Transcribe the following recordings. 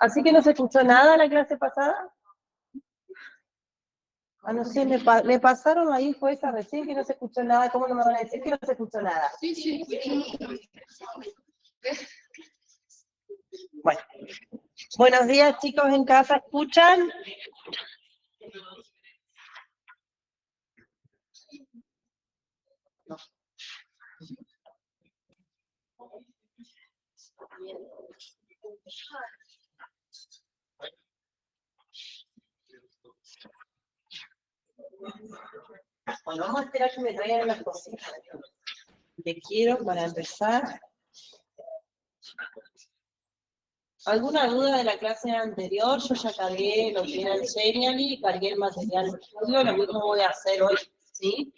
Así que no se escuchó nada la clase pasada. Ah, no sé, me pasaron ahí, fue esa recién que no se escuchó nada. ¿Cómo no me van a decir que no se escuchó nada? Sí. Bueno. Buenos días, chicos en casa, ¿escuchan? No. Bueno, vamos a esperar que me traigan las cositas que quiero para empezar. ¿Alguna duda de la clase anterior? Yo ya cargué lo que era el Genially, cargué el material de estudio, lo mismo voy a hacer hoy, ¿sí?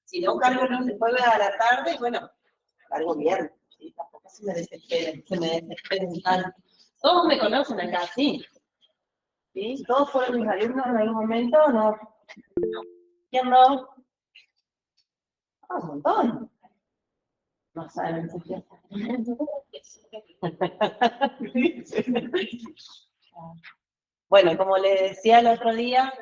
Si no cargo el jueves a la tarde, bueno, cargo bien, ¿sí? Tampoco se me desesperen tanto. Todos me conocen acá, ¿sí? ¿Sí? ¿Todos fueron mis alumnos en algún momento o no? ¿Quién no? Ah, un montón. No saben si Bueno, como les decía el otro día,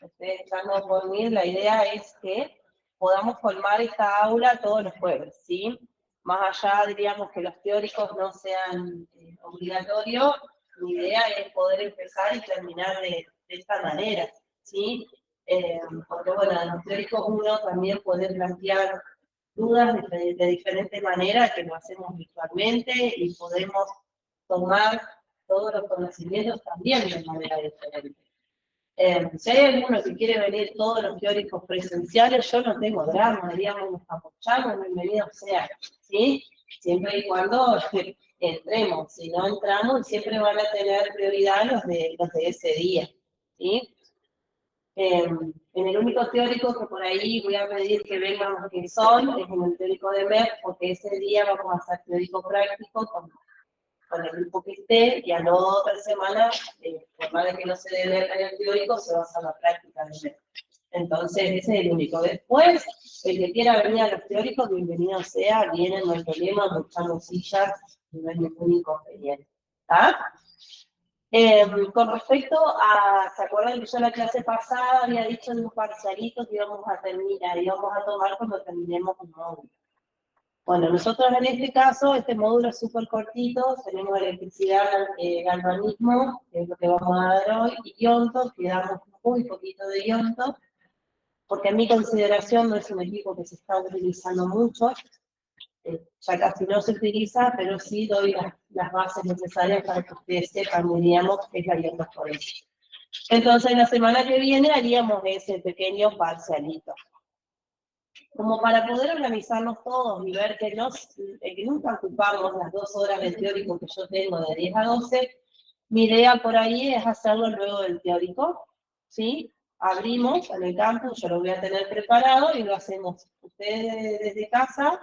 ustedes estando por mí, la idea es que podamos formar esta aula todos los jueves, ¿sí? Más allá, diríamos, que los teóricos no sean obligatorios, mi idea es poder empezar y terminar de esta manera, ¿sí? Porque, bueno, a los teóricos uno también puede plantear dudas de diferentes maneras, que lo hacemos virtualmente y podemos tomar todos los conocimientos también de manera diferente. Si hay alguno que quiere venir todos los teóricos presenciales, yo no tengo drama, diríamos, nos apoyamos, bienvenido sea, ¿sí? Siempre y cuando entremos, si no entramos, siempre van a tener prioridad los de ese día, ¿sí? En el único teórico que por ahí voy a pedir que vengan los que son, es en el teórico de MEP, porque ese día vamos a hacer teórico práctico con el grupo que esté, y a la otra semana, por más de que no se dé el teórico, se va a hacer la práctica de MEP. Entonces, ese es el único. Después, el que quiera venir a los teóricos, bienvenido sea, vienen, no hay problema, buscamos sillas, no hay ningún inconveniente. ¿Está? Con respecto a, ¿se acuerdan que yo en la clase pasada había dicho en un parcialito que íbamos a terminar, íbamos a tomar cuando terminemos un módulo? Bueno, nosotros en este caso, este módulo es súper cortito, tenemos electricidad, galvanismo, que es lo que vamos a dar hoy, y ionto, que damos muy poquito de ionto, porque en mi consideración no es un equipo que se está utilizando mucho, ya casi no se utiliza, pero sí doy las bases necesarias para que ustedes sepan, diríamos, qué es la iontoforesis. Entonces, la semana que viene haríamos ese pequeño parcialito. Como para poder organizarnos todos y ver que nunca ocupamos las 2 horas del teórico que yo tengo de 10 a 12, mi idea por ahí es hacerlo luego del teórico, ¿sí? Abrimos en el campus, yo lo voy a tener preparado y lo hacemos ustedes desde casa,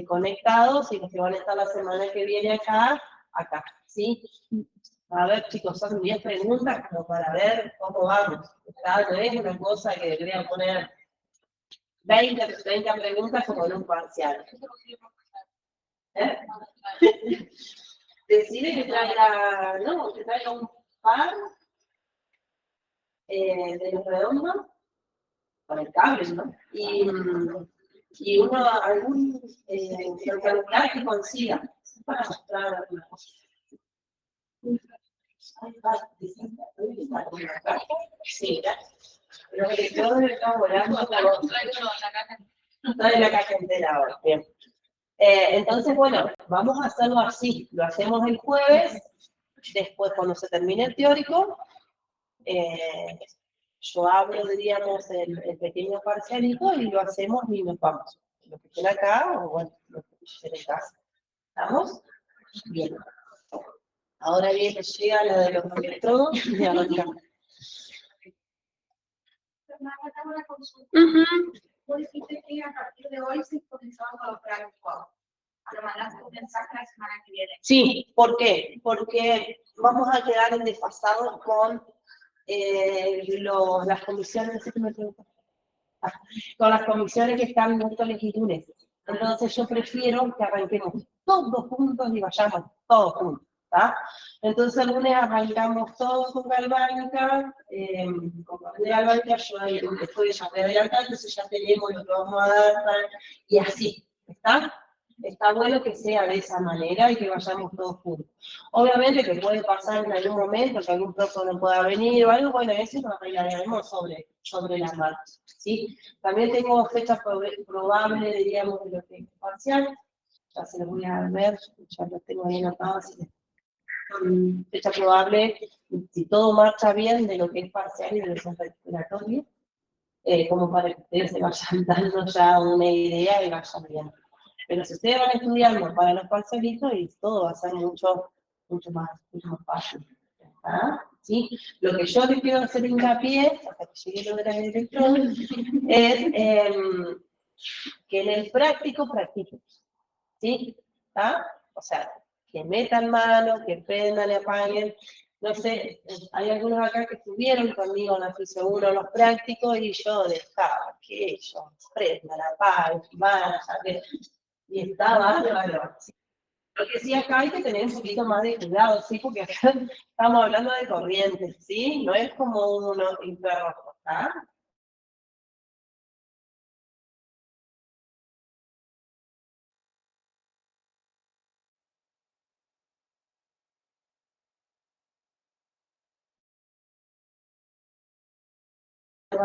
conectados, y los que van a estar la semana que viene acá, ¿sí? A ver, chicos, son 10 preguntas como para ver cómo vamos. No es una cosa que deberían poner 20 preguntas como en un parcial. ¿Eh? Decide que traiga un par de los redondos con el cable, ¿no? Y algún celular que consiga para mostrar una cosa. Sí, pero que yo está volando trae la caja entera ahora. Bien. Entonces, bueno, vamos a hacerlo así. Lo hacemos el jueves, después cuando se termine el teórico, yo abro, diríamos, el pequeño parcialito y lo hacemos y nos vamos. Lo que estén acá, o bueno, lo que estén en casa. ¿Estamos? Bien. Ahora bien, llega la de los electrodos y arrancamos. Una consulta. Vos dijiste que a partir de hoy se comenzaban con los prácticos. Lo mandaste un mensaje la semana que viene. Sí, ¿por qué? Porque vamos a quedar en desfasados con las comisiones, con las comisiones que están miércoles y lunes. Entonces yo prefiero que arranquemos todos juntos y vayamos todos juntos. ¿Tá? Entonces el lunes arrancamos todos con galvánica, con papel de galvánica, yo ahí después ya voy a adelantar, entonces ya tenemos lo que vamos a dar, y así, ¿está? Está bueno que sea de esa manera y que vayamos todos juntos. Obviamente que puede pasar en algún momento que algún profesor no pueda venir o algo, bueno, eso lo arreglaremos sobre la marcha, ¿sí? También tengo fechas probables, diríamos, de lo que es parcial, ya se los voy a ver, ya los tengo ahí anotados, así que fecha probable, si todo marcha bien, de lo que es parcial y de los respiratorios, como para que ustedes se vayan dando ya una idea y vayan bien. Pero si ustedes van estudiando para los parcialitos, y todo va a ser mucho más fácil. ¿Ah? ¿Sí? Lo que yo les quiero hacer hincapié, hasta que llegue lo de las electrones, es que en el práctico practiquen. ¿Sí? ¿Ah? O sea, que metan mano, que prendan y apaguen, no sé, hay algunos acá que estuvieron conmigo, no estoy seguro, los prácticos, y yo dejaba que ellos prendan, apaguen, y estaba bárbaro. Lo que sí acá hay que tener un poquito más de cuidado, ¿sí? Porque acá estamos hablando de corrientes, ¿sí? No es como unos infrarrojos, ¿ah?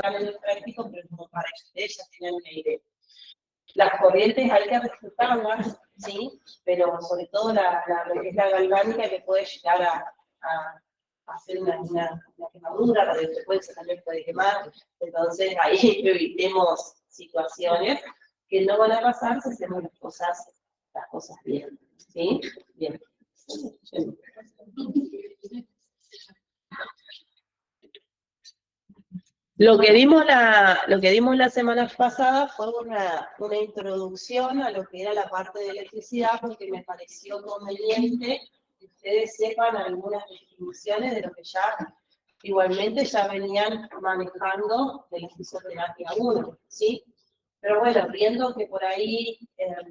El práctico, pero como para que ellas tengan una idea. Las corrientes hay que respetarlas, ¿sí? Pero sobre todo lo que es la galvánica que puede llegar a hacer una quemadura, la frecuencia también puede quemar, entonces ahí evitemos situaciones que no van a pasar si hacemos las cosas bien, ¿sí? Bien. Lo que dimos la semana pasada fue una introducción a lo que era la parte de electricidad, porque me pareció conveniente que ustedes sepan algunas definiciones de lo que ya igualmente ya venían manejando de la fisioterapia 1, ¿sí? Pero bueno, viendo que por ahí en los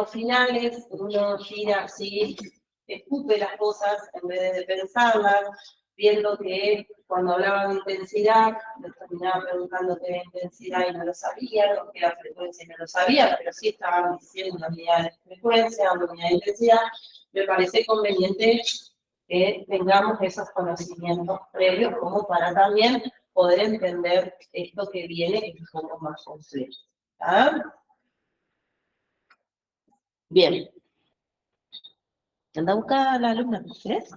finales uno gira así, escupe las cosas en vez de pensarlas, viendo que cuando hablaban de intensidad, les terminaba preguntando qué era intensidad y no lo sabían, o qué era frecuencia y no lo sabían, pero sí estaban diciendo una unidad de frecuencia, una unidad de intensidad. Me parece conveniente que tengamos esos conocimientos previos como para también poder entender esto que viene, que es un poco más complejo. ¿Ah? Bien. Anda a buscar a la alumna, ¿ves?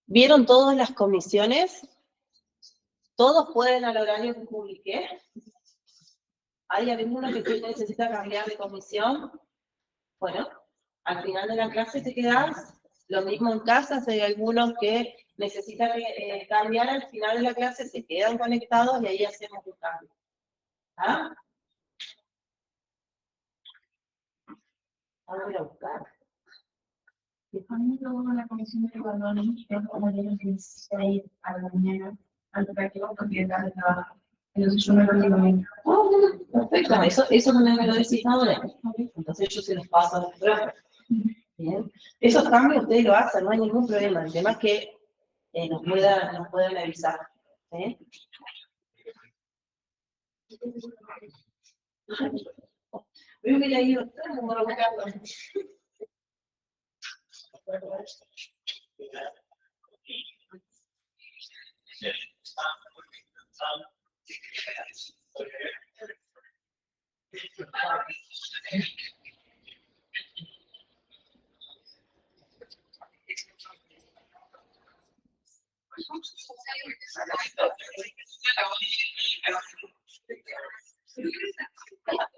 ¿Vieron todas las comisiones? ¿Todos pueden al horario que publiqué? ¿Hay alguno que sí necesita cambiar de comisión? Bueno, al final de la clase te quedás. Lo mismo en casa, si hay algunos que necesitan cambiar al final de la clase, se quedan conectados y ahí hacemos un cambio. ¿Ah? Vamos a ir a buscar. Cuando la comisión de evaluación, como yo necesito ir a la mañana al práctico porque es de trabajo. Entonces yo me lo digo. Perfecto, eso no me lo decís ahora. Entonces yo se los paso a los profes. Bien. Esos cambios ustedes lo hacen, no hay ningún problema. El tema es que nos puedan avisar. ¿Eh? Veo que le ha ido tan muy buscando.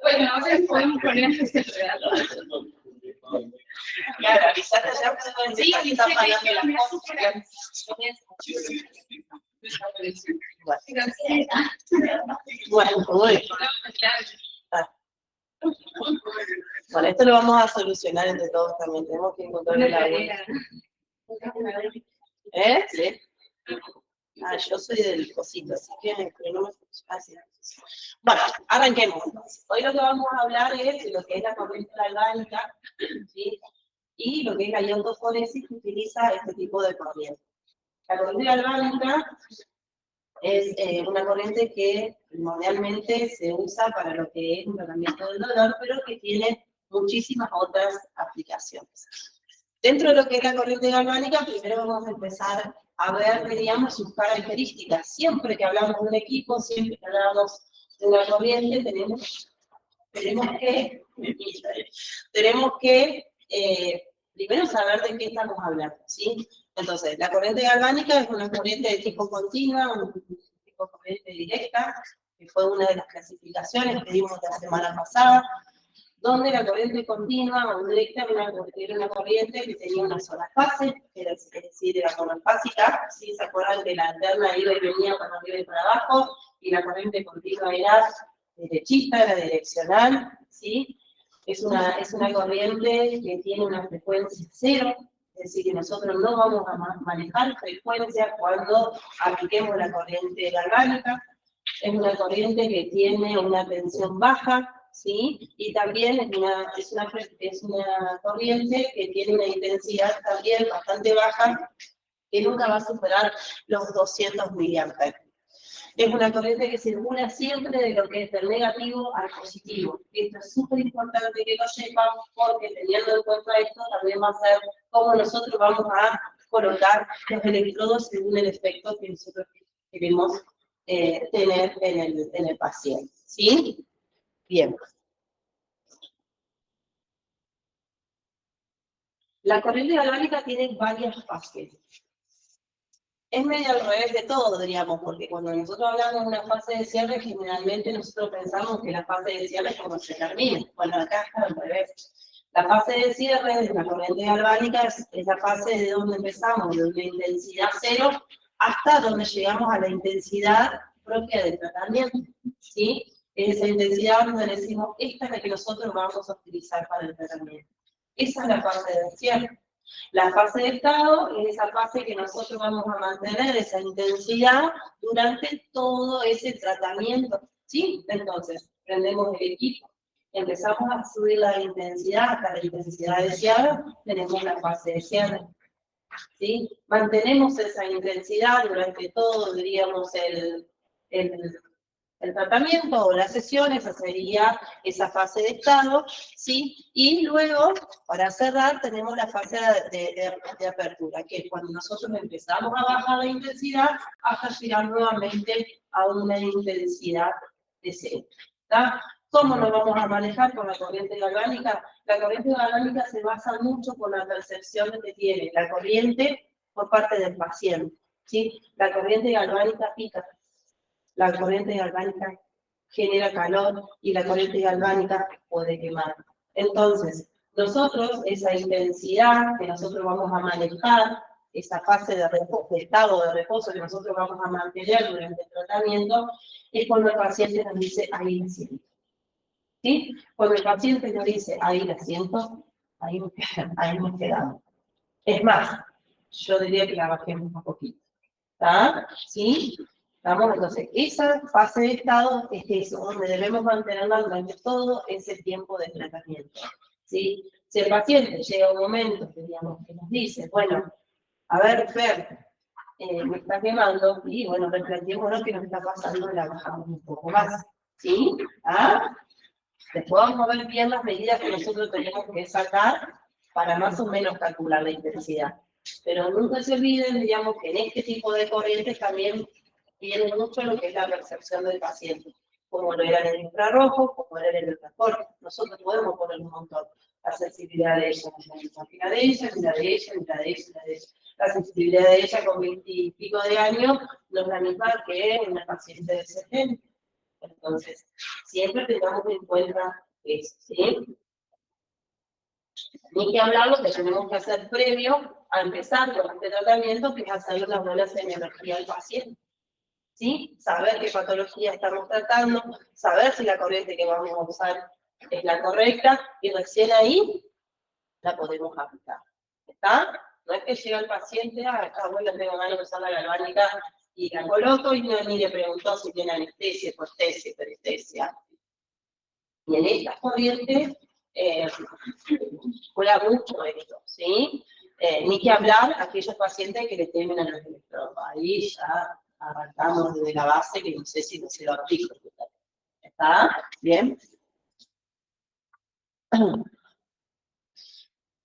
Bueno, ahora podemos poner este relato. Claro, avisate ya, pues, sí, que están pagando las cosas. Bueno, bueno, esto lo vamos a solucionar entre todos también. Tenemos que encontrar la buena. ¿Eh? Sí. Ah, yo soy del cosito, así que no me fácil. Bueno, arranquemos. Hoy lo que vamos a hablar es de lo que es la corriente galvánica, ¿sí? Y lo que es la iontoforesis que utiliza este tipo de corriente. La corriente galvánica es una corriente que primordialmente se usa para lo que es un tratamiento del dolor, pero que tiene muchísimas otras aplicaciones. Dentro de lo que es la corriente galvánica, primero vamos a empezar a ver, digamos, sus características. Siempre que hablamos de un equipo, siempre que hablamos de una corriente, tenemos que primero saber de qué estamos hablando, ¿sí? Entonces, la corriente galvánica es una corriente de tipo continua, un tipo de corriente directa, que fue una de las clasificaciones que dimos la semana pasada, donde la corriente continua o directa era una corriente que tenía una sola fase, es decir, era monofásica, ¿sí? ¿Se acuerdan que la alterna iba y venía para arriba y para abajo? Y y la corriente continua era derechista, era direccional, ¿sí? Es una corriente que tiene una frecuencia cero, es decir, que nosotros no vamos a manejar frecuencia cuando apliquemos la corriente galvánica. Es una corriente que tiene una tensión baja, ¿sí? Y también es una corriente que tiene una intensidad también bastante baja, que nunca va a superar los 200 miliamperes. Es una corriente que circula siempre de lo que es del negativo al positivo. Y esto es súper importante que lo sepamos, porque teniendo en cuenta esto, también va a ser cómo nosotros vamos a colocar los electrodos según el efecto que nosotros queremos tener en el paciente. ¿Sí? Bien. La corriente galvánica tiene varias fases. Es medio al revés de todo, diríamos, porque cuando nosotros hablamos de una fase de cierre, generalmente nosotros pensamos que la fase de cierre es cuando se termina. Bueno, acá está al revés. La fase de cierre de la corriente galvánica es la fase de donde empezamos, de una intensidad cero hasta donde llegamos a la intensidad propia del tratamiento, ¿sí? Es esa intensidad donde decimos, esta es la que nosotros vamos a utilizar para el tratamiento. Esa es la fase de cierre. La fase de estado es esa fase que nosotros vamos a mantener esa intensidad durante todo ese tratamiento, ¿sí? Entonces, prendemos el equipo, empezamos a subir la intensidad hasta la intensidad deseada, tenemos la fase de cierre, ¿sí? Mantenemos esa intensidad durante todo, diríamos, el tratamiento o la sesión, esa sería esa fase de estado, ¿sí? Y luego, para cerrar, tenemos la fase de apertura, que es cuando nosotros empezamos a bajar la intensidad hasta llegar nuevamente a una intensidad de cero. ¿Está? ¿Cómo nos vamos a manejar con la corriente galvánica? La corriente galvánica se basa mucho por la percepción que tiene la corriente por parte del paciente, ¿sí? La corriente galvánica pica. La corriente galvánica genera calor y la corriente galvánica puede quemar. Entonces, nosotros, esa intensidad que nosotros vamos a manejar, esa fase de reposo, de estado de reposo que nosotros vamos a mantener durante el tratamiento, es cuando el paciente nos dice, ahí la siento. ¿Sí? Cuando el paciente nos dice, ahí la siento, ahí nos quedamos. Es más, yo diría que la bajemos un poquito. ¿Está? ¿Sí? Vamos, entonces, esa fase de estado es eso, donde debemos mantenerla durante todo ese tiempo de tratamiento. ¿Sí? Si el paciente llega a un momento, digamos, que nos dice, bueno, a ver, Fer, me está quemando, y bueno, replanteemos lo que nos está pasando y la bajamos un poco más. ¿Sí? ¿Ah? Después vamos a ver bien las medidas que nosotros tenemos que sacar para más o menos calcular la intensidad. Pero nunca se olviden, digamos, que en este tipo de corrientes también viene mucho lo que es la percepción del paciente, como lo era en el infrarrojo, como era en el ultracorte. Nosotros podemos poner un montón. La sensibilidad de ella, la de ella, la de ella, la de ella, la de ella. La sensibilidad de ella con 20 y pico de años no es la misma que una paciente de 70. Entonces, siempre tengamos en cuenta eso, ¿sí? Ni que hablar lo que tenemos que hacer previo a empezar con este tratamiento, que es hacer una buena semiología del paciente. ¿Sí? Saber qué patología estamos tratando, saber si la corriente que vamos a usar es la correcta, y recién ahí la podemos aplicar. ¿Está? No es que llega el paciente, acá bueno, tengo ganas de usar la galvánica, y la coloco y ni le preguntó si tiene anestesia, hipoestesia, hiperestesia. Y en estas corrientes juega mucho esto, ¿sí? Ni que hablar a aquellos pacientes que le temen a los electrodos. Ahí ya arrancamos desde la base, que no sé si se lo aplico. ¿Está? ¿Bien?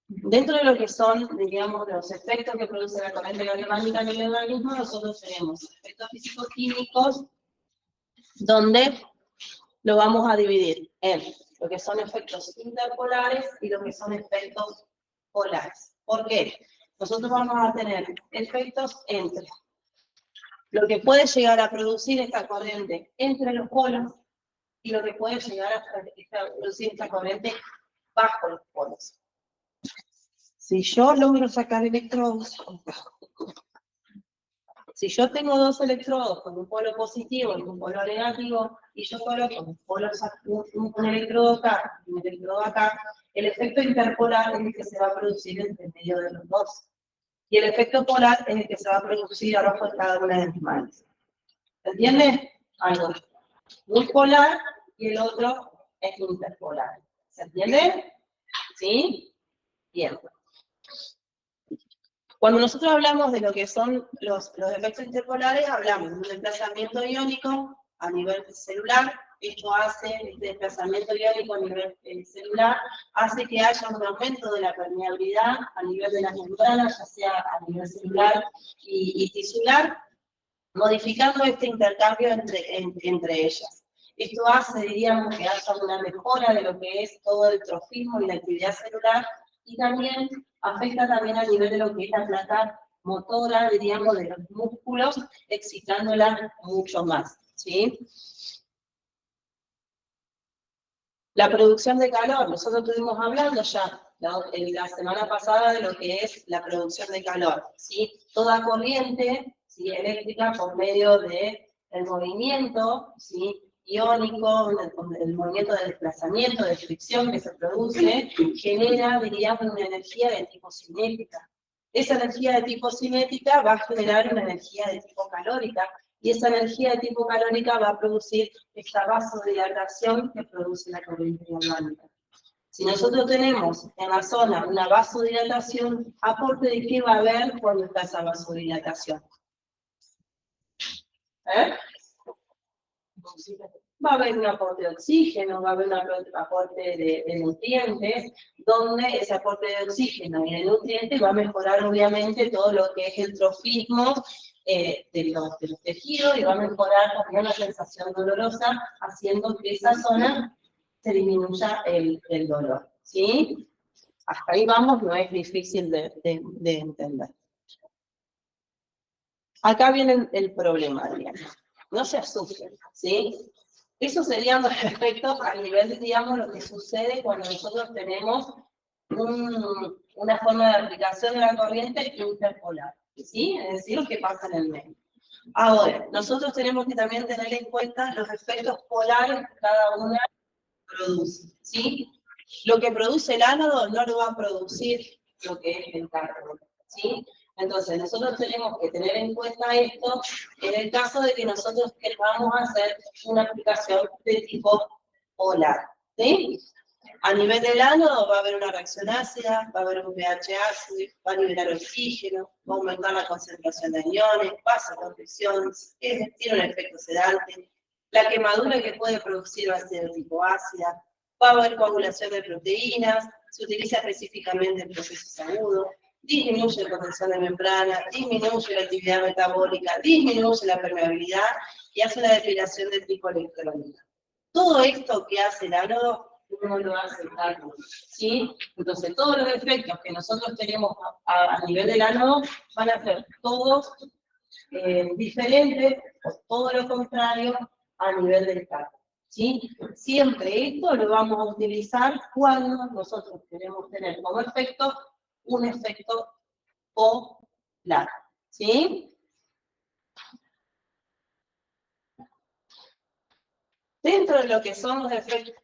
Dentro de lo que son, digamos, los efectos que produce la corriente galvánica en el organismo, nosotros tenemos efectos físico-químicos, donde lo vamos a dividir en lo que son efectos interpolares y lo que son efectos polares. ¿Por qué? Nosotros vamos a tener efectos entre lo que puede llegar a producir esta corriente entre los polos y lo que puede llegar a producir esta corriente bajo los polos. Si yo logro sacar electrodos, Si yo tengo dos electrodos con un polo positivo y un polo negativo, y yo coloco un electrodo acá y un electrodo acá, el efecto interpolar es el que se va a producir entre medio de los dos. Y el efecto polar es el que se va a producir abajo de cada una de las manos. ¿Entiendes? Algo muy polar y el otro es interpolar. ¿Se entiende? ¿Sí? Bien. Cuando nosotros hablamos de lo que son los efectos interpolares, hablamos de un desplazamiento iónico a nivel celular. Esto hace, este desplazamiento iónico a nivel celular, hace que haya un aumento de la permeabilidad a nivel de las membranas, ya sea a nivel celular y tisular, modificando este intercambio entre ellas. Esto hace, diríamos, que haya una mejora de lo que es todo el trofismo y la actividad celular, y también afecta también a nivel de lo que es la placa motora, diríamos, de los músculos, excitándola mucho más, ¿sí? La producción de calor, nosotros estuvimos hablando ya la semana pasada de lo que es la producción de calor, ¿sí? Toda corriente, ¿sí?, eléctrica por medio del movimiento, ¿sí?, iónico, el movimiento de desplazamiento, de fricción que se produce, genera, diríamos, una energía de tipo cinética. Esa energía de tipo cinética va a generar una energía de tipo calórica, y esa energía de tipo calórica va a producir esta vasodilatación que produce la corriente galvánica. Si nosotros tenemos en la zona una vasodilatación, ¿aporte de qué va a haber cuando está esa vasodilatación? Va a haber un aporte de oxígeno, va a haber un aporte de nutrientes, donde ese aporte de oxígeno y de nutrientes va a mejorar obviamente todo lo que es el trofismo de los tejidos, y va a mejorar también la sensación dolorosa, haciendo que esa zona se disminuya el dolor, ¿sí? Hasta ahí vamos, no es difícil de entender. Acá viene el problema, digamos. No se asusten, ¿sí? Esos serían los efectos a nivel, digamos, lo que sucede cuando nosotros tenemos una forma de aplicación de la corriente interpolar, ¿sí? Es decir, lo que pasa en el medio. Ahora, nosotros tenemos que también tener en cuenta los efectos polares que cada una produce, ¿sí? Lo que produce el ánodo no lo va a producir lo que es el cátodo, ¿sí? Entonces, nosotros tenemos que tener en cuenta esto en el caso de que nosotros queramos hacer una aplicación de tipo polar, ¿sí? A nivel del ánodo va a haber una reacción ácida, va a haber un pH ácido, va a liberar oxígeno, va a aumentar la concentración de iones, pasa con fricciones, tiene un efecto sedante. La quemadura que puede producir va a ser de tipo ácida, va a haber coagulación de proteínas, se utiliza específicamente en procesos agudos, disminuye la contención de membrana, disminuye la actividad metabólica, disminuye la permeabilidad y hace una depilación de tipo electrónica. Todo esto que hace el ánodo no lo hace el cátodo, ¿sí? Entonces, todos los efectos que nosotros tenemos a nivel del ánodo van a ser todos diferentes, o todo lo contrario a nivel del cátodo, ¿sí? Siempre esto lo vamos a utilizar cuando nosotros queremos tener como efecto un efecto polar, ¿sí? Dentro de lo que son los efectos...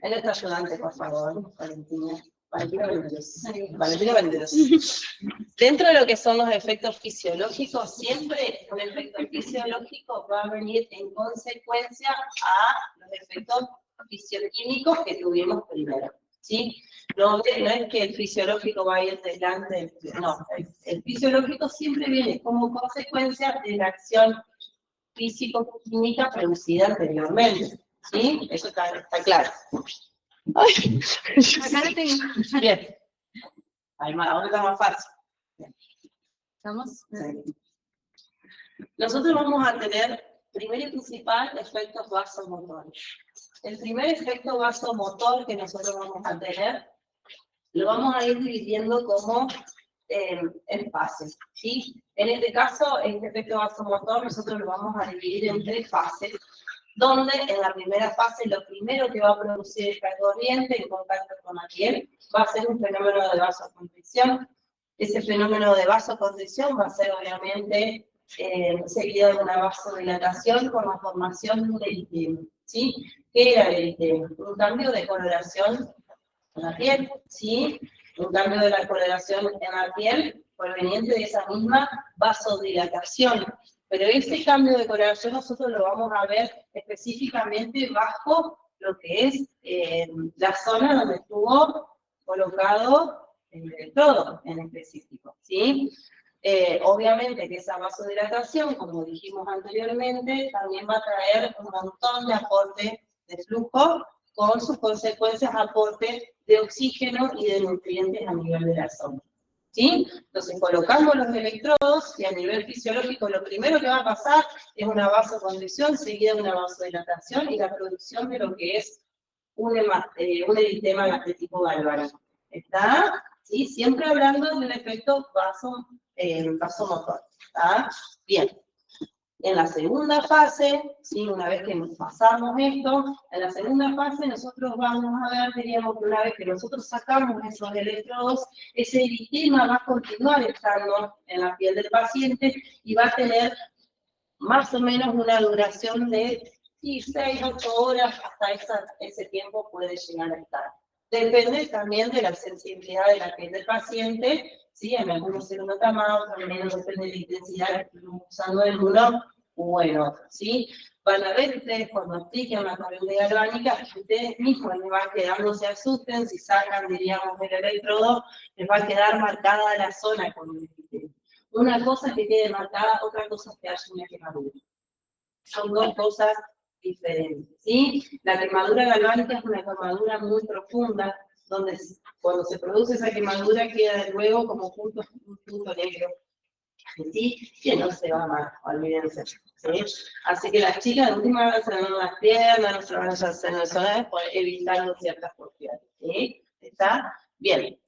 Él está ayudante, por favor, Valentina. Valentina Venderos. Dentro de lo que son los efectos fisiológicos, siempre un efecto fisiológico va a venir en consecuencia a los efectos fisioquímicos que tuvimos primero, ¿sí? No es que el fisiológico va a ir delante, no, el fisiológico siempre viene como consecuencia de la acción físico-química producida anteriormente, ¿sí? Eso está claro. Ay, acá lo tengo. Bien. Ahora está más fácil. ¿Estamos? Sí. Nosotros vamos a tener, primero y principal, efectos vasomotores. El primer efecto vasomotor que nosotros vamos a tener, lo vamos a ir dividiendo como en fases, ¿sí? En este caso, este efecto vasomotor nosotros lo vamos a dividir en 3 fases, donde en la primera fase lo primero que va a producir esta corriente en contacto con la piel va a ser un fenómeno de vasoconstricción. Ese fenómeno de vasoconstricción va a ser obviamente seguido de una vasodilatación con la formación de un eritema, ¿sí? ¿Qué era el eritema? Un cambio de coloración en la piel, ¿sí? Un cambio de la coloración en la piel proveniente de esa misma vasodilatación. Pero ese cambio de coloración nosotros lo vamos a ver específicamente bajo lo que es la zona donde estuvo colocado el electrodo en específico, ¿sí? Obviamente que esa vasodilatación, como dijimos anteriormente, también va a traer un montón de aporte de flujo con sus consecuencias aporte de oxígeno y de nutrientes a nivel de la zona. ¿Sí? Entonces colocamos los electrodos y a nivel fisiológico lo primero que va a pasar es una vasoconstricción seguida de una vasodilatación y la producción de lo que es un eritema de tipo galvánico. ¿Está? ¿Sí? Siempre hablando de un efecto vasomotor. ¿Está? Bien. En la segunda fase, ¿sí? Una vez que pasamos esto, en la segunda fase nosotros vamos a ver, diríamos que una vez que nosotros sacamos esos electrodos, ese eritema va a continuar estando en la piel del paciente y va a tener más o menos una duración de 6, 8 horas, hasta ese tiempo puede llegar a estar. Depende también de la sensibilidad de la piel del paciente, ¿sí? En algunos se lo nota más, también depende de la intensidad que estamos usando en uno o en otro, ¿sí? Van a ver ustedes cuando apliquen una corriente galvánica, ustedes mismos les van quedando, se asusten, si sacan, diríamos, el electrodo, les va a quedar marcada la zona con el eritema. Una cosa es que quede marcada, otra cosa es que haya una quemadura. Son dos cosas diferentes, ¿sí? La quemadura galvánica es una quemadura muy profunda, donde cuando se produce esa quemadura queda luego como un punto negro, ¿sí? Que no se va más, olvídense, ¿sí? Así que las chicas de última vez se van a las piernas, no se van a hacer en el solar, evitando ciertas cuestiones, ¿sí? ¿Está? Bien.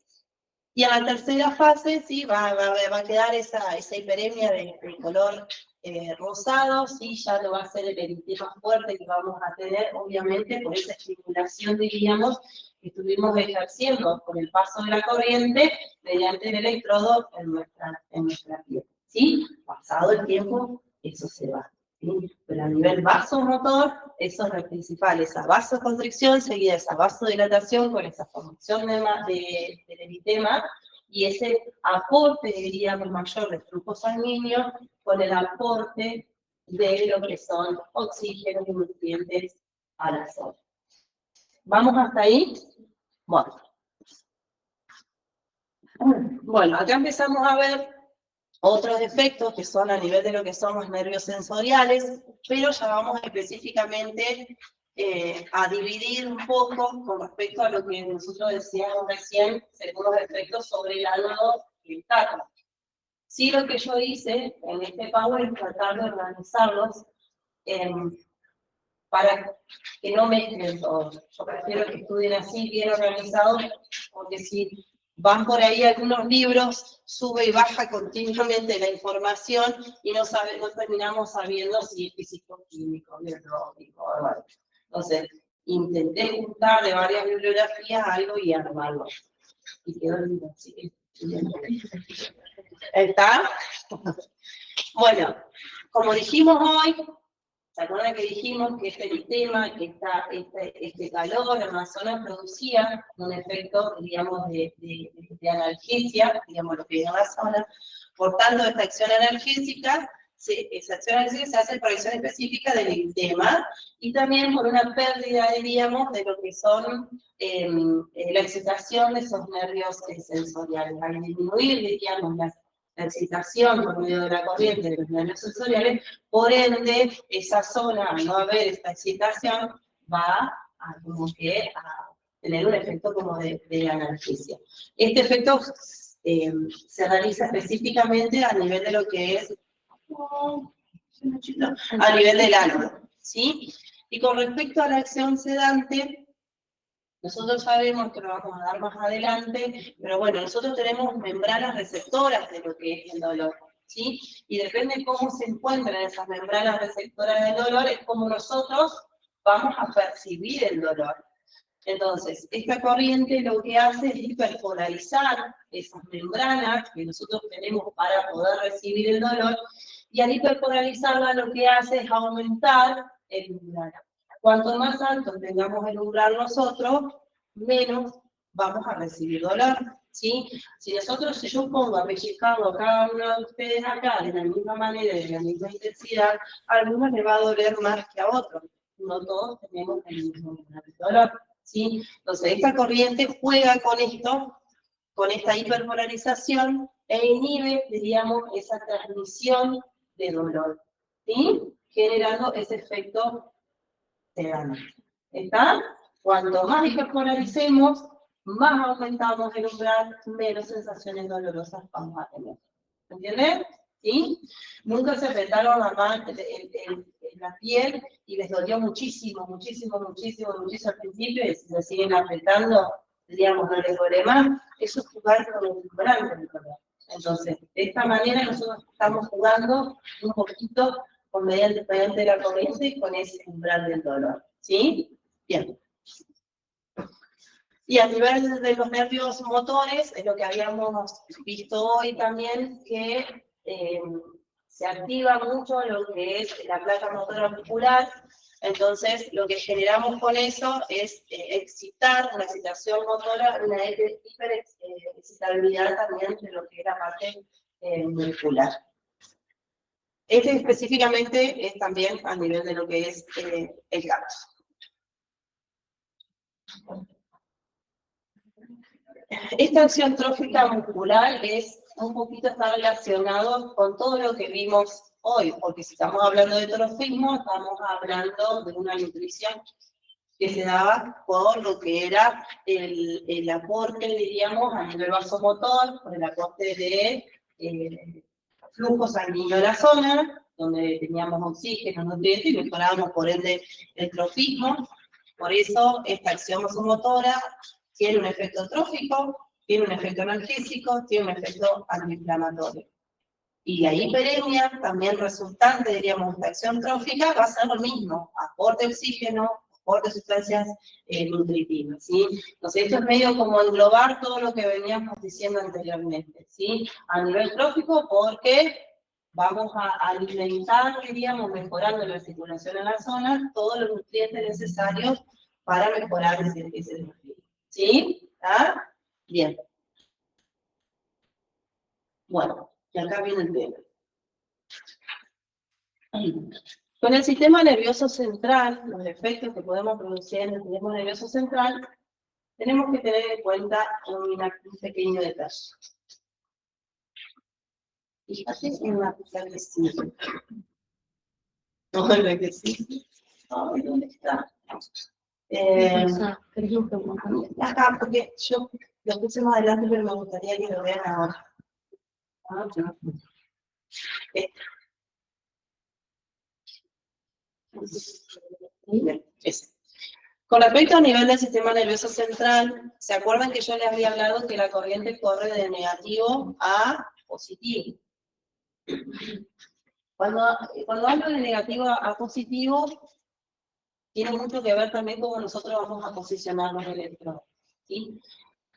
Y en la tercera fase, sí, va a quedar esa hiperemia de color rosado, sí, ya no va a ser el eritema fuerte que vamos a tener, obviamente, por esa estimulación, diríamos, que estuvimos ejerciendo con el paso de la corriente mediante el electrodo en nuestra piel, ¿sí? Pasado el tiempo, eso se va. ¿Sí? Pero a nivel vasomotor, eso es lo principal, esa vasoconstricción seguida esa vasodilatación con esa formación del eritema y ese aporte, diríamos, mayor de flujo sanguíneo con el aporte de lo que son oxígenos y nutrientes a la zona. ¿Vamos hasta ahí? Bueno, acá empezamos a ver otros efectos que son a nivel de lo que son los nervios sensoriales, pero ya vamos específicamente a dividir un poco con respecto a lo que nosotros decíamos recién, según los efectos sobre el ánodo y el cátodo. Sí, lo que yo hice en este Power es tratar de organizarlos para que no mezclen todo. Yo prefiero que estudien así, bien organizados, porque si van por ahí algunos libros, sube y baja continuamente la información y no terminamos sabiendo si es físico-químico, biológico, o algo. Entonces, intenté juntar de varias bibliografías algo y armarlo. Y quedó lindo, así que... ¿Está? Bueno, como dijimos hoy, ¿se acuerdan que dijimos que este eritema, que este calor en la zona producía un efecto, digamos, de analgesia, digamos, lo que es en la zona? Por tanto, esta acción analgésica, esa acción analgésica se hace por acción específica del eritema y también por una pérdida, diríamos, de lo que son la excitación de esos nervios sensoriales. Al disminuir, diríamos, la excitación por medio de la corriente de los nervios sensoriales, por ende, esa zona, al no haber esta excitación, va a tener un efecto como de analgesia. Este efecto se realiza específicamente a nivel de lo que es, a nivel del ánodo, ¿sí? Y con respecto a la acción sedante, nosotros sabemos que lo vamos a dar más adelante, pero bueno, nosotros tenemos membranas receptoras de lo que es el dolor, ¿sí? Y depende de cómo se encuentran esas membranas receptoras del dolor, es como nosotros vamos a percibir el dolor. Entonces, esta corriente lo que hace es hiperpolarizar esas membranas que nosotros tenemos para poder recibir el dolor, y al hiperpolarizarla lo que hace es aumentar el umbral. Cuanto más alto tengamos el umbral nosotros, menos vamos a recibir dolor, ¿sí? Si yo pongo a pellizcarlo a cada uno de ustedes acá de la misma manera y de la misma intensidad, a algunos les va a doler más que a otros. No todos tenemos el mismo umbral de dolor, ¿sí? Entonces, esta corriente juega con esto, con esta hiperpolarización, e inhibe, diríamos, esa transmisión de dolor, ¿sí? Generando ese efecto sedante. ¿Está? Cuanto más hiperpolaricemos, más aumentamos el umbral, menos sensaciones dolorosas vamos a tener. ¿Entienden? ¿Sí? Nunca se apretaron en la piel y les dolió muchísimo, muchísimo, muchísimo, muchísimo al principio, y si se siguen apretando, digamos, no les duele más. Eso es jugar con el umbral del dolor. Entonces, de esta manera nosotros estamos jugando un poquito mediante la corriente y con ese umbral del dolor. ¿Sí? Bien. Y a nivel de los nervios motores, es lo que habíamos visto hoy también, que se activa mucho lo que es la placa motora muscular. Entonces, lo que generamos con eso es excitar una excitación motora, una hiperexcitabilidad también de lo que es la parte muscular. Este específicamente es también a nivel de lo que es el gato. Esta acción trófica muscular es un poquito está relacionado con todo lo que vimos hoy, porque si estamos hablando de trofismo, estamos hablando de una nutrición que se daba por lo que era el aporte, diríamos, a nivel vasomotor, por el aporte de flujo sanguíneo a la zona, donde teníamos oxígeno, nutrientes, y mejorábamos por ende el trofismo. Por eso esta acción vasomotora tiene un efecto trófico, tiene un efecto analgésico, tiene un efecto antiinflamatorio. Y la hiperemia, también resultante, diríamos, de acción trófica, va a ser lo mismo, aporte de oxígeno, aporte de sustancias nutritivas, ¿sí? Entonces, esto es medio como englobar todo lo que veníamos diciendo anteriormente, ¿sí? A nivel trófico, porque vamos a alimentar, diríamos, mejorando la circulación en la zona, todos los nutrientes necesarios para mejorar ese nutriente. ¿Sí? ¿Está? Bien. Bueno, y acá viene el tema. Con el sistema nervioso central, los efectos que podemos producir en el sistema nervioso central, tenemos que tener en cuenta un pequeño detalle. Fíjate en una cosa que sí. No, lo que sí. Ay, ¿dónde está? Acá, porque yo lo puse más adelante, pero me gustaría que lo vean ahora. Con respecto al nivel del sistema nervioso central, ¿se acuerdan que yo les había hablado que la corriente corre de negativo a positivo? Cuando hablo de negativo a positivo, tiene mucho que ver también cómo nosotros vamos a posicionar los electrodos, ¿sí?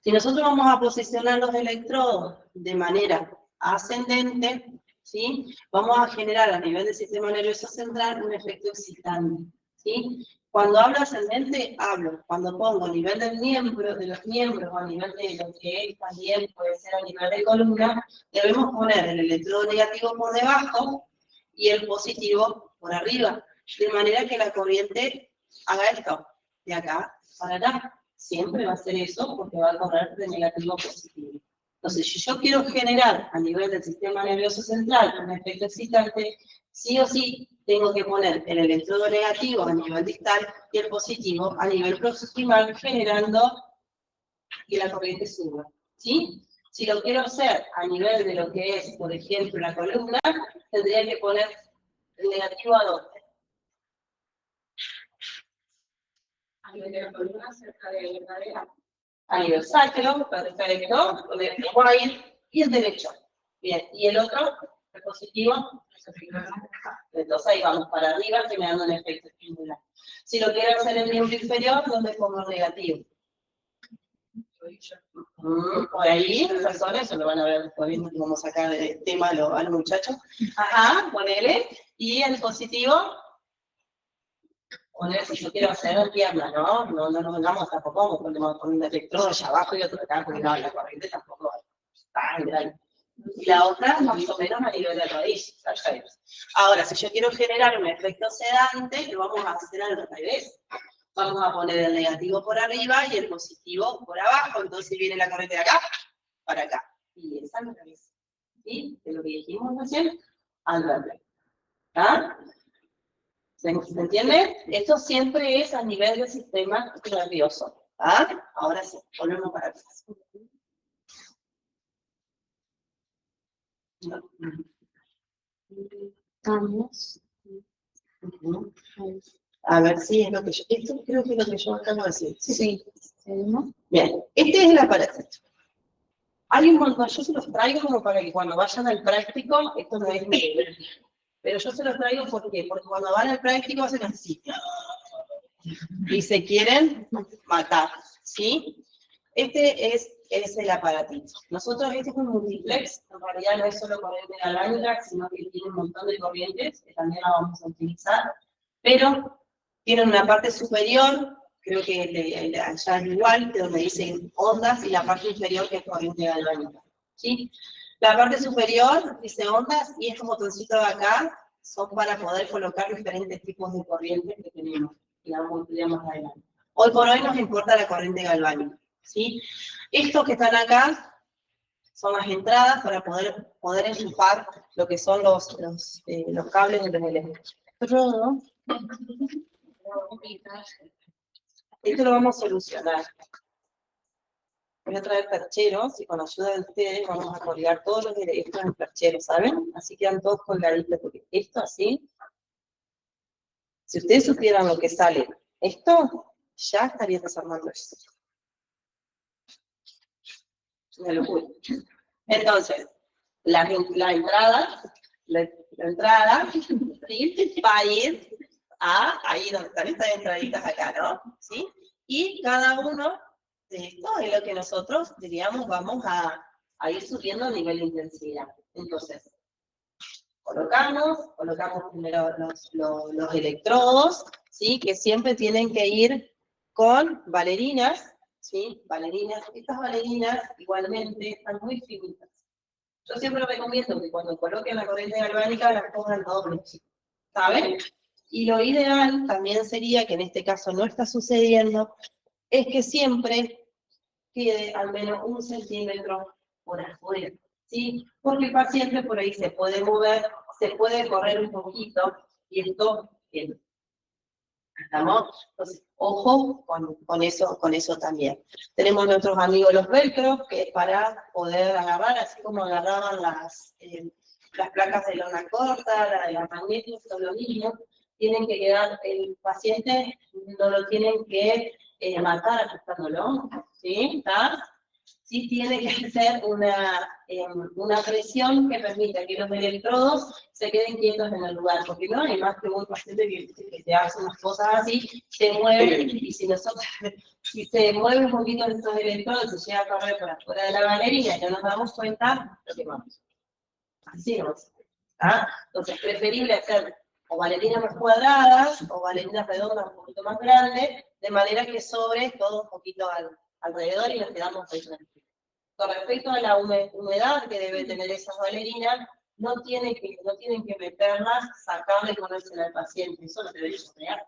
Si nosotros vamos a posicionar los electrodos de manera ascendente, ¿sí? Vamos a generar a nivel del sistema nervioso central un efecto excitante, ¿sí? Cuando hablo ascendente, hablo. Cuando pongo a nivel del miembro, de los miembros, o a nivel de lo que es también puede ser a nivel de columna, debemos poner el electrodo negativo por debajo y el positivo por arriba, de manera que la corriente haga esto, de acá para acá. Siempre va a ser eso porque va a correr de negativo a positivo. Entonces, si yo quiero generar a nivel del sistema nervioso central un efecto excitante, sí o sí tengo que poner el electrodo negativo a nivel distal y el positivo a nivel proximal, generando que la corriente suba, ¿sí? Si lo quiero hacer a nivel de lo que es, por ejemplo, la columna, tendría que poner el negativo a 2. A nivel de la columna, cerca de la cadera. A nivel sacro, perfecto, con el igual y el derecho. Bien, y el otro ¿Es positivo? Entonces ahí vamos para arriba, generando un efecto estimular. Si lo quiero hacer en miembro inferior, ¿dónde pongo negativo? Por ahí, personas, eso lo van a ver después, viendo que vamos a sacar de tema a los muchachos. Ajá, ponele. Y el positivo, ponele si yo quiero hacer en pierna, ¿no? No nos vengamos tampoco, porque vamos a poner un electrodo allá abajo y otro acá, porque no, la corriente tampoco es tan grande. Y la otra más o menos a nivel de raíz. Ahora, si yo quiero generar un efecto sedante, lo vamos a hacer al revés. Vamos a poner el negativo por arriba y el positivo por abajo. Entonces viene la corriente de acá para acá. Y esa al revés. ¿Sí? De lo que dijimos recién, al revés. ¿Ah? ¿Se entiende? Esto siempre es a nivel del sistema nervioso. ¿Ah? Ahora sí, volvemos para atrás. No. Vamos. A ver si es lo que yo. Esto creo que es lo que yo acabo de decir. Sí. Bien, este es el aparato. Hay un montón, yo se los traigo como para que cuando vayan al práctico, esto no es mi. Pero yo se los traigo ¿por qué? Porque cuando van al práctico hacen así. Y se quieren matar, ¿sí? Este es el aparatito. Nosotros, este es un multiplex, en realidad no es solo corriente galvánica, sino que tiene un montón de corrientes, que también la vamos a utilizar, pero tiene una parte superior, creo que allá es igual, que donde dice ondas, y la parte inferior que es corriente galvánica, ¿sí? La parte superior dice ondas, y este botoncito de acá son para poder colocar diferentes tipos de corrientes que tenemos, y la vamos a estudiar más adelante. Hoy por hoy nos importa la corriente galvánica, ¿sí? Estos que están acá son las entradas para poder enchufar lo que son los cables de los electrodos. Esto lo vamos a solucionar. Voy a traer percheros y con ayuda de ustedes vamos a colgar todos los estos en percheros, ¿saben? Así quedan todos colgaditos, porque esto así, si ustedes supieran lo que sale, esto ya estaría desarmando esto. Una locura. Entonces, la entrada, ¿sí? Va a ir a ahí donde están estas entraditas acá, ¿no? ¿Sí? Y cada uno de estos es lo que nosotros, diríamos, vamos a ir subiendo a nivel de intensidad. Entonces, colocamos primero los electrodos, ¿sí? Que siempre tienen que ir con bailarinas, ¿sí? Bailarinas. Estas bailarinas igualmente están muy finitas. Yo siempre recomiendo que cuando coloquen la corriente galvánica las pongan dobles, ¿saben? Y lo ideal también sería, que en este caso no está sucediendo, es que siempre quede al menos 1 centímetro por afuera, ¿sí? Porque el paciente por ahí se puede mover, se puede correr un poquito, y esto, bien. ¿Estamos? Entonces, ojo con eso también. Tenemos nuestros amigos los velcro, que es para poder agarrar, así como agarraban las placas de lona corta, la de la magnesio, son lo mismo. Tienen que quedar, el paciente no lo tienen que matar ajustándolo, ¿sí? ¿Está? Sí tiene que ser una presión que permita que los electrodos se queden quietos en el lugar, porque no hay más que un paciente que te hace unas cosas así, se mueve, y si se mueve un poquito estos electrodos, se llega a correr por afuera de la bailarina y no nos damos cuenta, lo quemamos. Así no. ¿Ah? Entonces, preferible hacer o bailarinas más cuadradas, o bailarinas redondas un poquito más grandes, de manera que sobre todo un poquito alrededor y nos quedamos ahí. Con respecto a la humedad que debe tener esas bailarinas, no tienen que meterlas, sacarle y ponérsela al paciente, eso no debe suceder.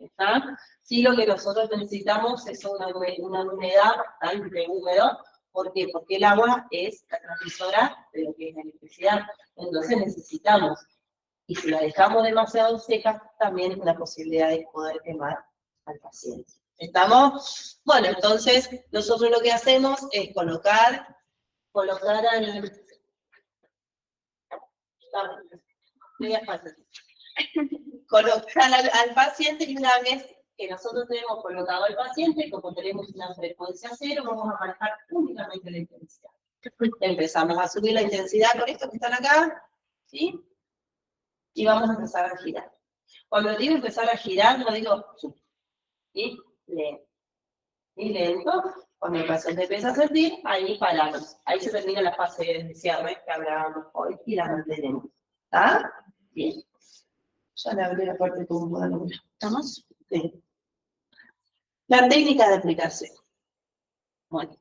¿Está? Sí, lo que nosotros necesitamos es una humedad bastante húmedo. ¿Por qué? Porque el agua es la transmisora de lo que es la electricidad. Entonces necesitamos, y si la dejamos demasiado seca, también es una posibilidad de poder quemar al paciente. ¿Estamos? Bueno, entonces nosotros lo que hacemos es colocar al paciente, y una vez que nosotros tenemos colocado al paciente, como tenemos una frecuencia cero, vamos a manejar únicamente la intensidad. Empezamos a subir la intensidad con esto que están acá, ¿sí? Y vamos a empezar a girar. Cuando digo empezar a girar, no digo y lento. Y lento, cuando el paciente empieza a sentir, ahí paramos. Ahí se termina la fase de cierre que hablábamos hoy y la mantenemos. ¿Está? Bien. Ya le abrí la parte como alumna. ¿Estamos? Sí. La técnica de aplicación. Bueno,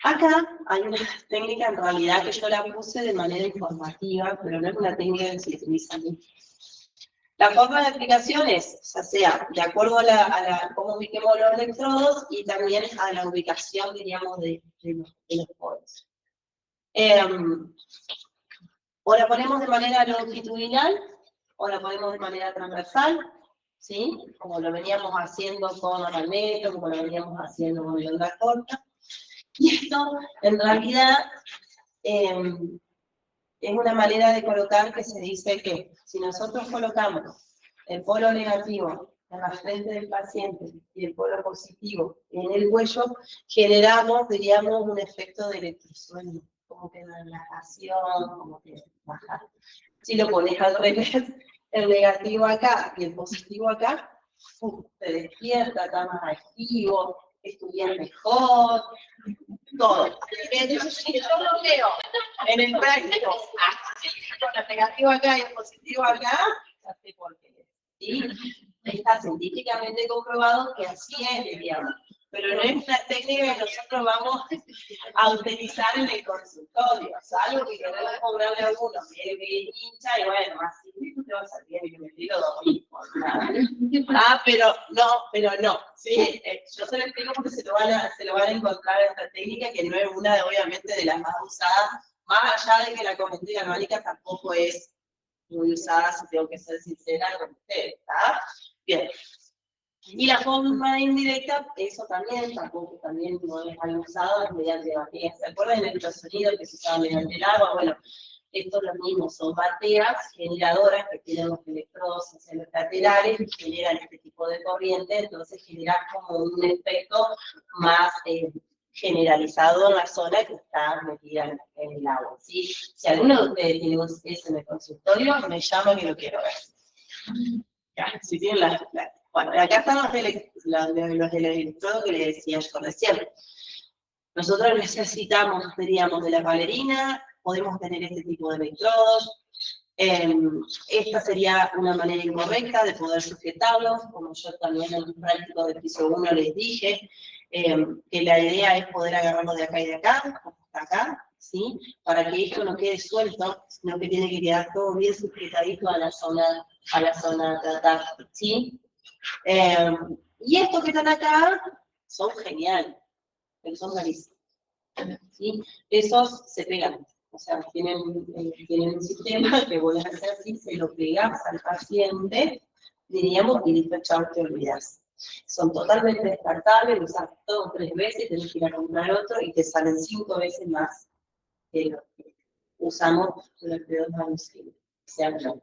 acá hay una técnica en realidad que yo la puse de manera informativa, pero no es una técnica que se utiliza mucho. La forma de aplicación es, ya sea de acuerdo a cómo ubiquemos los electrodos y también a la ubicación, diríamos, de los poros. O la ponemos de manera longitudinal, o la ponemos de manera transversal, ¿sí? Como lo veníamos haciendo con el magneto, como lo veníamos haciendo con la onda corta. Y esto, en realidad, es una manera de colocar que se dice que si nosotros colocamos el polo negativo en la frente del paciente y el polo positivo en el hueso, generamos, diríamos, un efecto de electrosueño, como que la relajación, como que baja. Si lo pones al revés, el negativo acá y el positivo acá, te despierta, está más activo, estudias mejor, todo. Yo lo veo en el práctico, así, con el negativo acá y el positivo acá, ya sé por qué. ¿Sí? Está científicamente comprobado que así es, diríamos. Pero no es una técnica que nosotros vamos a utilizar en el consultorio. Salvo que queremos cobrarle a alguno que hincha y bueno, así te va a salir que me tiro domingo. Pero no. ¿Sí? Yo se lo explico porque se lo van a encontrar esta técnica, que no es una, obviamente, de las más usadas. Más allá de que la comenté armónica tampoco es muy usada, si tengo que ser sincera con ustedes, ¿está? Bien. Y la forma indirecta, eso también, también no es algo usado, es mediante bateas. ¿Se acuerdan del ultrasonido que se usaba mediante el agua? Bueno, esto es lo mismo, son bateas generadoras que tienen los electrodos hacia los laterales y generan este tipo de corriente, entonces generan como un efecto más generalizado en la zona que está metida en el agua, ¿sí? Si alguno de ustedes tiene eso en el consultorio, me llama que lo quiero ver. Ya, si tienen bueno, acá están los electrodos que les decía yo recién. Nosotros necesitamos, diríamos, de la bailarina, podemos tener este tipo de electrodos. Esta sería una manera incorrecta de poder sujetarlos, como yo también en un práctico de piso 1 les dije, que la idea es poder agarrarlo de acá y de acá, hasta acá, ¿sí? Para que esto no quede suelto, sino que tiene que quedar todo bien sujetadito a la zona tratada, ¿sí? Y estos que están acá son geniales, pero son rarísimos, ¿sí? Esos se pegan. O sea, tienen un sistema que voy a hacer así, se lo pegas al paciente, diríamos, y listo, chao, te olvidas. Son totalmente descartables, lo usas todo 3 veces, tenés que ir a comprar otro y te salen 5 veces más que lo que usamos durante 2 años. O sea, no.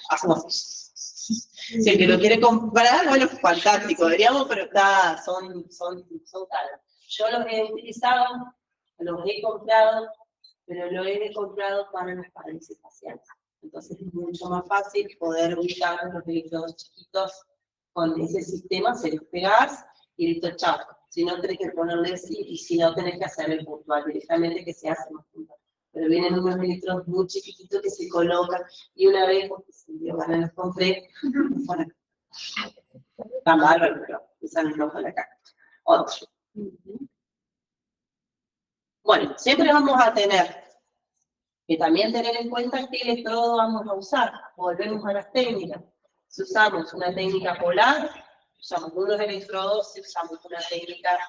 Hacemos así. Si el que lo quiere comprar, bueno, fantástico, diríamos, pero son caros. Yo los he utilizado, los he comprado, pero lo he comprado para las parálisis faciales. Entonces es mucho más fácil poder ubicar los electrodos chiquitos con ese sistema, se los pegás y listo, chao. Si no tenés que ponerle así, y si no tenés que hacer el puntual directamente, que se hace más puntual. Pero vienen unos electrodos muy chiquititos que se colocan, y una vez, porque yo los compré, bueno, está bárbaro, pero me salen los de acá. Otro. Bueno, siempre vamos a tener que también tener en cuenta qué electrodo vamos a usar. Volvemos a las técnicas. Si usamos una técnica polar, usamos unos electrodos. Si usamos una técnica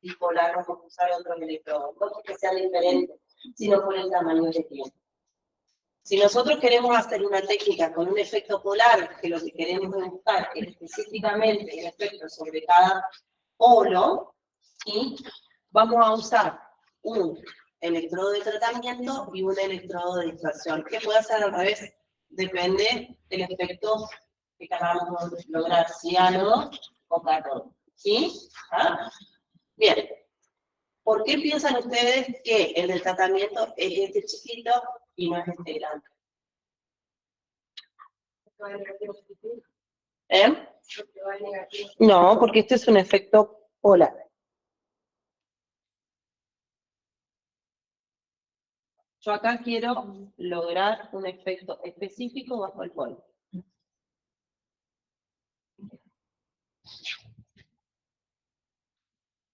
bipolar, vamos a usar otros electrodos. No porque sean diferentes, sino por el tamaño que tienen. Si nosotros queremos hacer una técnica con un efecto polar, que lo que queremos es buscar específicamente el efecto sobre cada polo, ¿sí? Vamos a usar un electrodo de tratamiento y un electrodo de dispersión. ¿Qué puede hacer al revés? Depende del efecto que queramos lograr, si ánodo o cátodo. ¿Sí? ¿Ah? Bien. ¿Por qué piensan ustedes que el del tratamiento es este chiquito y no es este grande? ¿Eh? No, porque este es un efecto polar. Yo acá quiero lograr un efecto específico bajo el polo.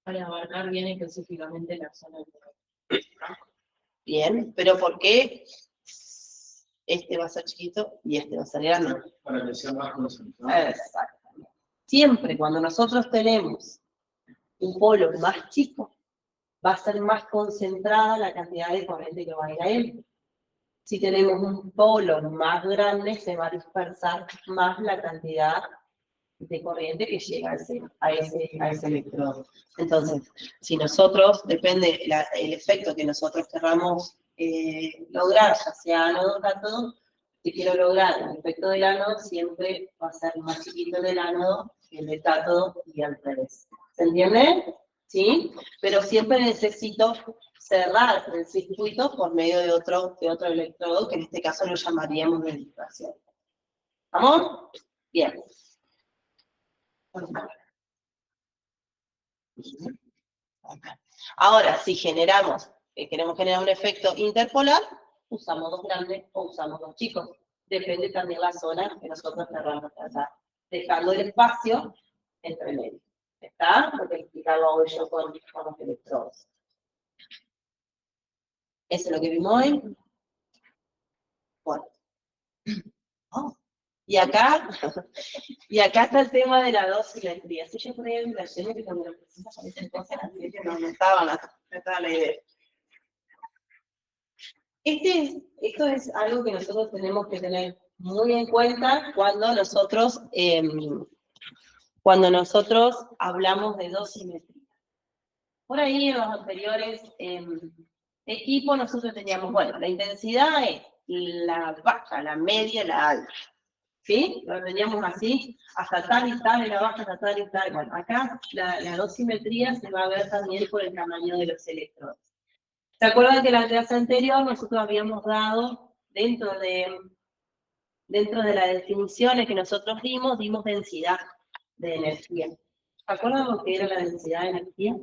Para abarcar bien específicamente la zona del. Bien, pero ¿por qué este va a ser chiquito y este va a ser grande? Para que sea más concentrado. Exactamente. Siempre cuando nosotros tenemos un polo más chico, va a ser más concentrada la cantidad de corriente que va a ir a él. Si tenemos un polo más grande, se va a dispersar más la cantidad de corriente que llega a ese electrodo. Entonces, si nosotros, depende el efecto que nosotros querramos lograr, ya sea ánodo o cátodo, si quiero lograr el efecto del ánodo, siempre va a ser más chiquito el ánodo que el del cátodo y al revés. ¿Se entiende? ¿Sí? Pero siempre necesito cerrar el circuito por medio de otro electrodo, que en este caso lo llamaríamos de dispersión. ¿Vamos? Bien. Ahora, si queremos generar un efecto interpolar, usamos dos grandes o usamos dos chicos. Depende también la zona que nosotros queramos tratar, dejando el espacio entre medio. ¿Está? Porque explicarlo hoy yo con los electrodos. ¿Eso es lo que vimos hoy? Bueno. Oh. Y acá está el tema de la dosimetría. Si yo por ahí la lleno que cuando lo presentas a veces cosas así que no estaba la idea. Esto es algo que nosotros tenemos que tener muy en cuenta cuando nosotros hablamos de dosimetría. Por ahí en los anteriores equipos nosotros teníamos, bueno, la intensidad es la baja, la media, la alta. ¿Sí? Lo teníamos así, hasta tal y tal, y la baja hasta tal y tal. Bueno, acá la dosimetría se va a ver también por el tamaño de los electrodos. ¿Se acuerdan que la clase anterior nosotros habíamos dado, dentro de las definiciones que nosotros dimos densidad de energía? ¿Se acuerdan lo que era la densidad de energía?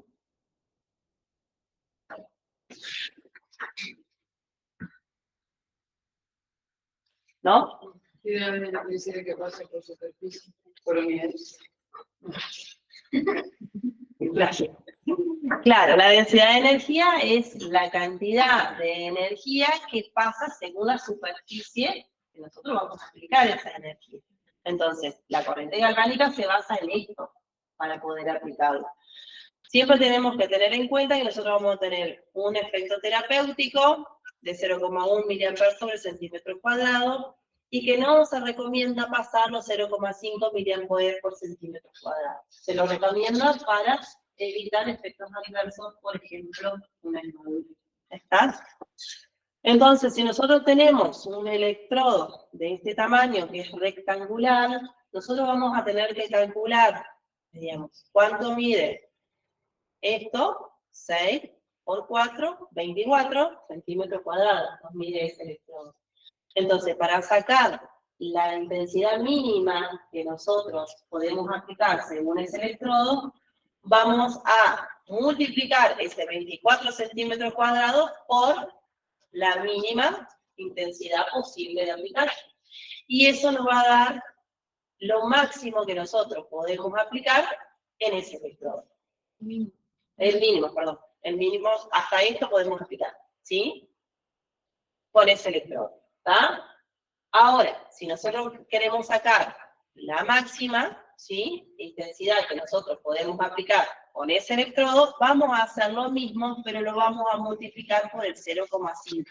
¿No? Generalmente la densidad que pasa por superficie, por unidades. Claro, la densidad de energía es la cantidad de energía que pasa según la superficie que nosotros vamos a aplicar esa energía. Entonces, la corriente galvánica se basa en esto para poder aplicarla. Siempre tenemos que tener en cuenta que nosotros vamos a tener un efecto terapéutico de 0,1 miliamperes sobre centímetro cuadrado y que no se recomienda pasar los 0,5 miliamperes por centímetro cuadrado. Se lo recomienda para evitar efectos adversos, por ejemplo, una hermosura. ¿Está? Entonces, si nosotros tenemos un electrodo de este tamaño que es rectangular, nosotros vamos a tener que calcular, digamos, ¿cuánto mide esto? 6 por 4, 24 centímetros cuadrados, nos mide ese electrodo. Entonces, para sacar la intensidad mínima que nosotros podemos aplicar según ese electrodo, vamos a multiplicar ese 24 centímetros cuadrados por la mínima intensidad posible de aplicar. Y eso nos va a dar lo máximo que nosotros podemos aplicar en ese electrodo. El mínimo, hasta esto podemos aplicar, ¿sí? Con ese electrodo, ¿está? Ahora, si nosotros queremos sacar la máxima, ¿sí? Intensidad que nosotros podemos aplicar con ese electrodo, vamos a hacer lo mismo, pero lo vamos a multiplicar por el 0,5.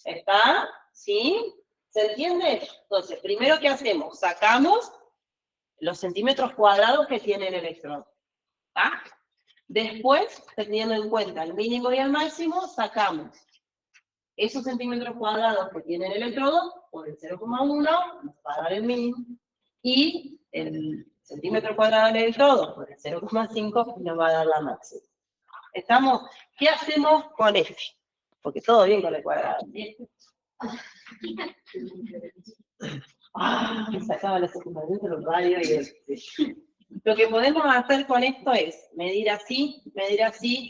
¿Está? ¿Sí? ¿Se entiende? Entonces, primero, ¿qué hacemos? Sacamos los centímetros cuadrados que tiene el electrodo. ¿Está? Después, teniendo en cuenta el mínimo y el máximo, sacamos esos centímetros cuadrados que tiene el electrodo por el 0,1, nos va a dar el mínimo, y el centímetro cuadrado del electrodo por el 0,5 nos va a dar la máxima. ¿Estamos? ¿Qué hacemos con este? Porque todo bien con el cuadrado. Sacaba la secundaria de los radios y lo que podemos hacer con esto es medir así,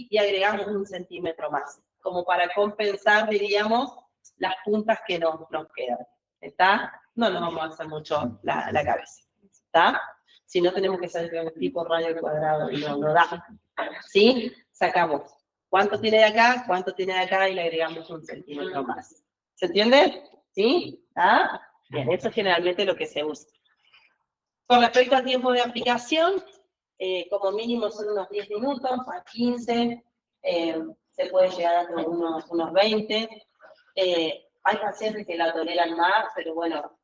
y agregamos 1 centímetro más, como para compensar, diríamos, las puntas que nos quedan. ¿Está? No nos vamos a hacer mucho la cabeza. ¿Está? Si no, tenemos que saber un tipo radio cuadrado y no da. ¿Sí? Sacamos cuánto tiene de acá, cuánto tiene de acá y le agregamos 1 centímetro más. ¿Se entiende? ¿Sí? ¿Ah? Bien, eso es generalmente lo que se usa. Con respecto al tiempo de aplicación, como mínimo son unos 10 minutos, a 15, se puede llegar a unos 20. Hay pacientes que la toleran más, pero bueno,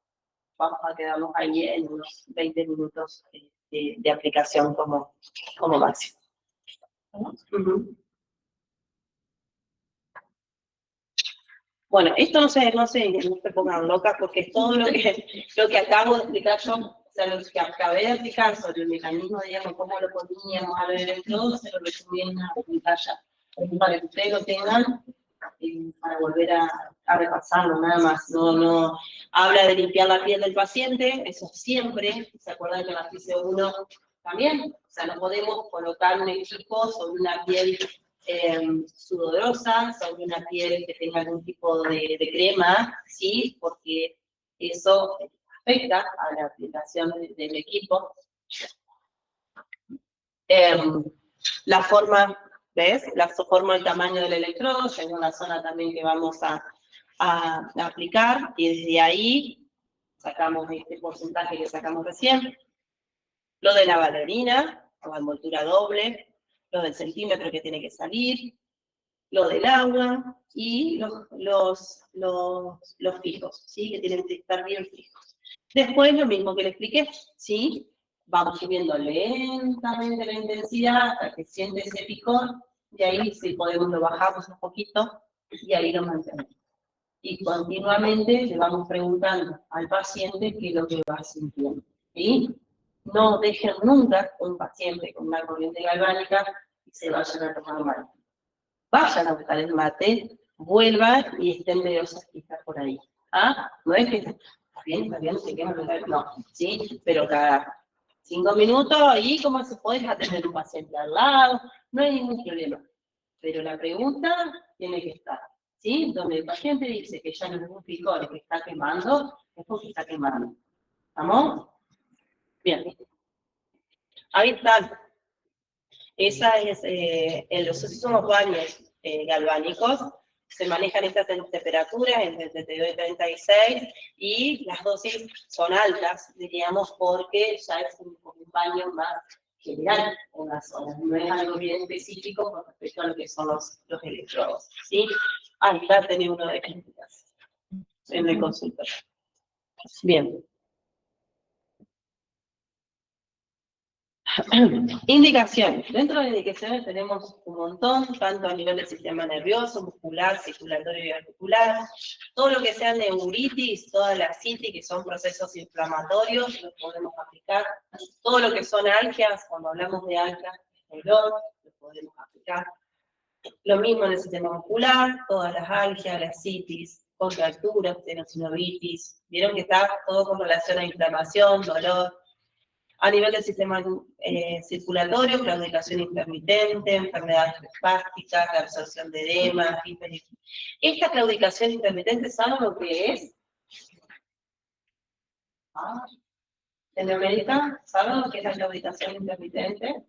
vamos a quedarnos ahí en unos 20 minutos de aplicación como máximo. Bueno, esto no se pongan locas porque es todo lo que acabo de explicar yo, o sea, lo que acabé de explicar sobre el mecanismo, digamos, cómo lo poníamos a los electrodos, se lo resumí en una pantalla, para que ustedes lo tengan, para volver a repasarlo, nada más. No habla de limpiar la piel del paciente, eso siempre, ¿se acuerdan que en la fase 1 también? O sea, no podemos colocar un equipo sobre una piel sudorosa, sobre una piel que tenga algún tipo de crema, ¿sí? Porque eso afecta a la aplicación del equipo. La forma, ¿ves? La forma, el tamaño del electrodo, es una zona también que vamos a aplicar, y desde ahí sacamos este porcentaje que sacamos recién. Lo de la bailarina, o envoltura doble, lo del centímetro que tiene que salir, lo del agua y los fijos, ¿sí? Que tienen que estar bien fijos. Después lo mismo que le expliqué, ¿sí? Vamos subiendo lentamente la intensidad hasta que siente ese picor, y ahí si podemos lo bajamos un poquito y ahí lo mantenemos. Y continuamente le vamos preguntando al paciente qué es lo que va sintiendo, ¿sí? No dejen nunca un paciente con una corriente galvánica y se vayan a tomar mate. Vayan a buscar el mate, vuelvan y estén medio cerquita por ahí. ¿Ah? No es que está bien, se quema, no, ¿sí? Pero cada 5 minutos, ahí como se puede atender un paciente al lado, no hay ningún problema. Pero la pregunta tiene que estar, ¿sí? Donde el paciente dice que ya no es un picor, que está quemando, es porque está quemando. ¿Estamos? Bien. Ahí está. Esa es, son los baños galvánicos. Se manejan estas temperaturas entre 32 y 36, y las dosis son altas, diríamos, porque ya es un baño más general en la zona, no es algo bien específico con respecto a lo que son los electrodos, ¿sí? Ya tenía uno de críticas en el consultorio. Bien. Indicaciones. Dentro de indicaciones tenemos un montón, tanto a nivel del sistema nervioso, muscular, circulatorio y articular. Todo lo que sea neuritis, toda la citis, que son procesos inflamatorios, los podemos aplicar. Todo lo que son algias, cuando hablamos de algias, dolor, lo podemos aplicar. Lo mismo en el sistema muscular, todas las algias, las citis, contracturas, tenosynovitis. Vieron que está todo con relación a inflamación, dolor. A nivel del sistema circulatorio, claudicación intermitente, enfermedades espásticas, la absorción de edema, Esta claudicación intermitente, ¿saben lo que es? ¿En América saben lo que es la claudicación intermitente?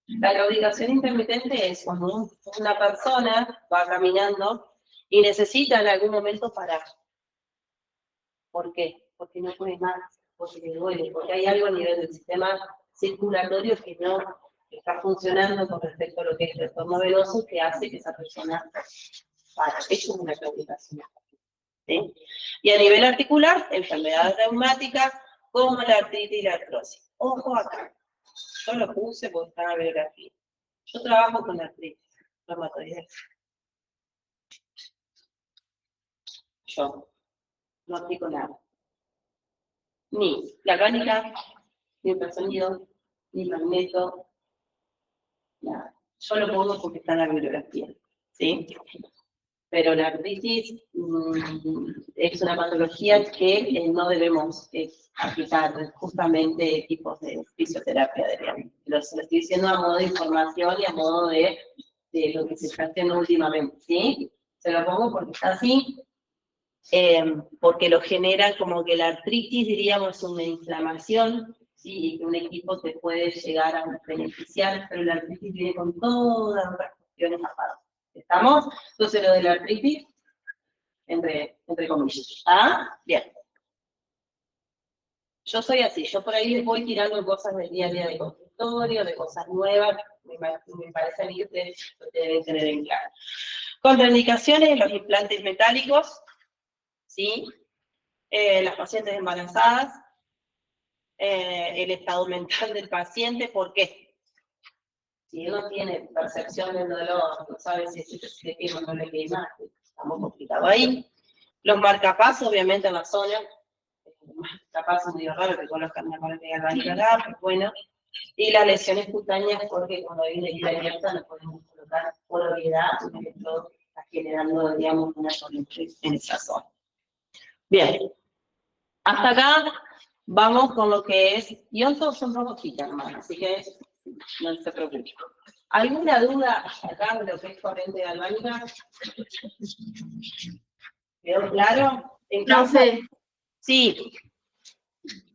La claudicación intermitente es cuando una persona va caminando y necesita en algún momento parar. ¿Por qué? Porque no puede más, porque le duele, porque hay algo a nivel del sistema circulatorio que no está funcionando con respecto a lo que es el retorno venoso, que hace que esa persona pare. Eso es una claudicación. ¿Sí? Y a nivel articular, enfermedades reumáticas como la artritis y la artrosis. Ojo acá, yo lo puse porque está en la bibliografía. Yo trabajo con artritis reumatoide. Yo no aplico nada. Ni galvánica, ni ultrasonido, ni magneto, nada. Yo lo pongo porque está en la bibliografía, ¿sí? Pero la artritis es una patología que no debemos aplicar justamente tipos de fisioterapia, digamos. Lo estoy diciendo a modo de información y a modo de lo que se está haciendo últimamente, ¿sí? Se lo pongo porque está así, porque lo genera como que la artritis, diríamos, es una inflamación, ¿sí? Y que un equipo te puede llegar a beneficiar, pero la artritis viene con todas otras cuestiones aparte. ¿Estamos? Entonces lo de la artritis, entre comillas. ¿Ah? Bien. Yo soy así, yo por ahí voy tirando cosas del día a día de consultorio, de cosas nuevas, me parece a mí que ustedes lo deben tener en claro. Contraindicaciones, los implantes metálicos, ¿sí? Las pacientes embarazadas, el estado mental del paciente, ¿por qué? Si uno tiene percepción del dolor, no sabe si le quema o no le quema, estamos complicados ahí. Los marcapasos, obviamente, en la zona, capaz es medio raro que colocan una colega galvánica acá, pero bueno. Y las lesiones cutáneas, porque cuando hay una herida abierta no podemos colocar porosidad, porque todo está generando, digamos, una corriente en esa zona. Bien. Hasta acá vamos con lo que es, y otros son robotitas, hermano, así que no se preocupen. ¿Alguna duda hasta acá de lo que es corriente galvánica? ¿Quedó claro? En caso, Profe, sí.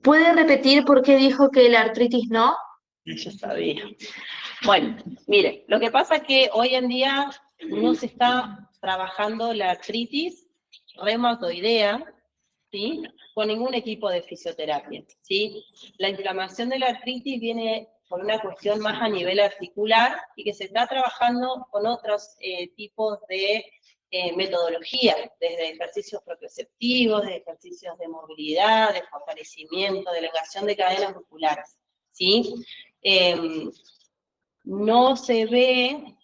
¿puede repetir por qué dijo que la artritis no? Yo sabía. Bueno, mire, lo que pasa es que hoy en día no se está trabajando la artritis reumatoidea, ¿sí? Con ningún equipo de fisioterapia, ¿sí? La inflamación de la artritis viene por una cuestión más a nivel articular y que se está trabajando con otros tipos de metodología, desde ejercicios propioceptivos, de ejercicios de movilidad, de fortalecimiento, de elongación de cadenas musculares, ¿sí? No se ve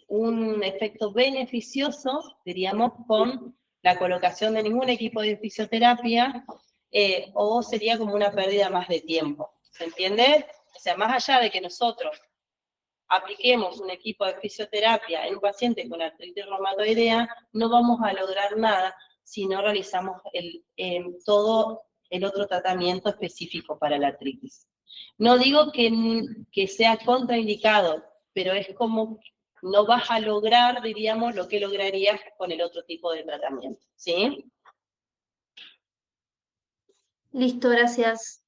un efecto beneficioso, diríamos, con la colocación de ningún equipo de fisioterapia, o sería como una pérdida más de tiempo, ¿se entiende? O sea, más allá de que nosotros apliquemos un equipo de fisioterapia en un paciente con artritis reumatoidea, no vamos a lograr nada si no realizamos todo el otro tratamiento específico para la artritis. No digo que sea contraindicado, pero es como no vas a lograr, diríamos, lo que lograrías con el otro tipo de tratamiento, ¿sí? Listo, gracias.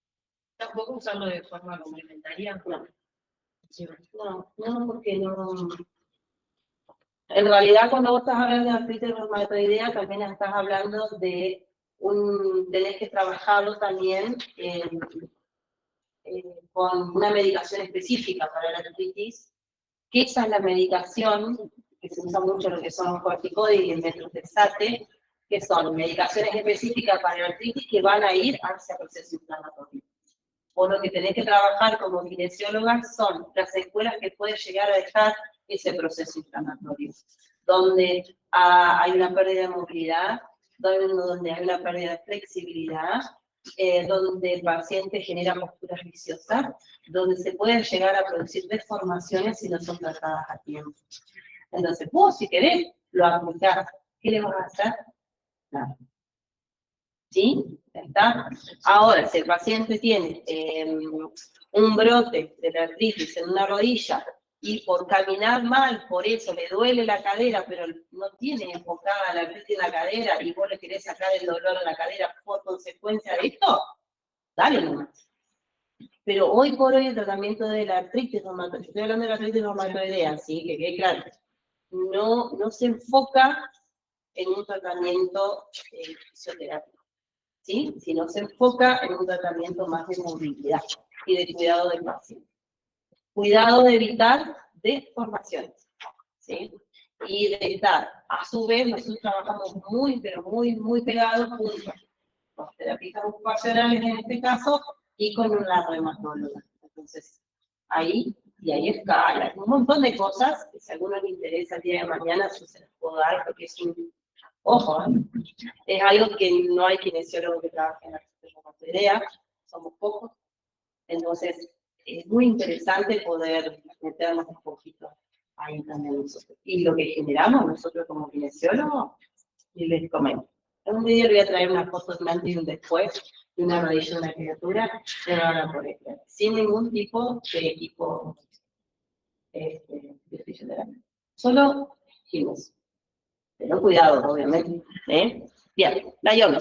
Tampoco usarlo de forma complementaria. No, porque no. En realidad, cuando vos estás hablando de artritis reumatoidea, también estás hablando de tenés que trabajarlo también con una medicación específica para la artritis, que esa es la medicación que se usa mucho, lo que son los corticoides y el metotrexate, que son medicaciones específicas para la artritis que van a ir hacia el proceso inflamatorio. Por lo que tenés que trabajar como kinesióloga son las secuelas que puede llegar a dejar ese proceso inflamatorio, donde hay una pérdida de movilidad, donde hay una pérdida de flexibilidad, donde el paciente genera posturas viciosas, donde se pueden llegar a producir deformaciones si no son tratadas a tiempo. Entonces, vos, si querés, lo aplicás. ¿Qué le vas a hacer? Nada. ¿Sí? ¿Está? Ahora, si el paciente tiene un brote de la artritis en una rodilla y por caminar mal, por eso le duele la cadera, pero no tiene enfocada la artritis en la cadera y vos le querés sacar el dolor en la cadera por consecuencia de esto, dale nomás. Pero hoy por hoy el tratamiento de la artritis reumatoidea, estoy hablando de la artritis reumatoidea, ¿sí? Que quede claro, no se enfoca en un tratamiento fisioterápico, ¿sí? Sino se enfoca en un tratamiento más de movilidad y de cuidado del paciente. Cuidado de evitar deformaciones, ¿sí? Y de estar, a su vez, nosotros trabajamos pero muy pegados juntos, con terapistas ocupacionales en este caso, y con una reumatóloga. Entonces, ahí escala, un montón de cosas, que si a alguno le interesa el día de mañana, yo se las puedo dar, porque es un, ojo, es algo que no hay kinesiólogo que trabaje en la reumatoidea, somos pocos, entonces es muy interesante poder meternos un poquito ahí también nosotros. y lo que generamos nosotros como kinesiólogos, y les comento. En un video le voy a traer una foto de un antes y un después de una rodilla de una criatura, se van a poder ver, sin ningún tipo de equipo de fisioterapia. Solo gimnasio. Pero cuidado, obviamente. Bien, la yoga.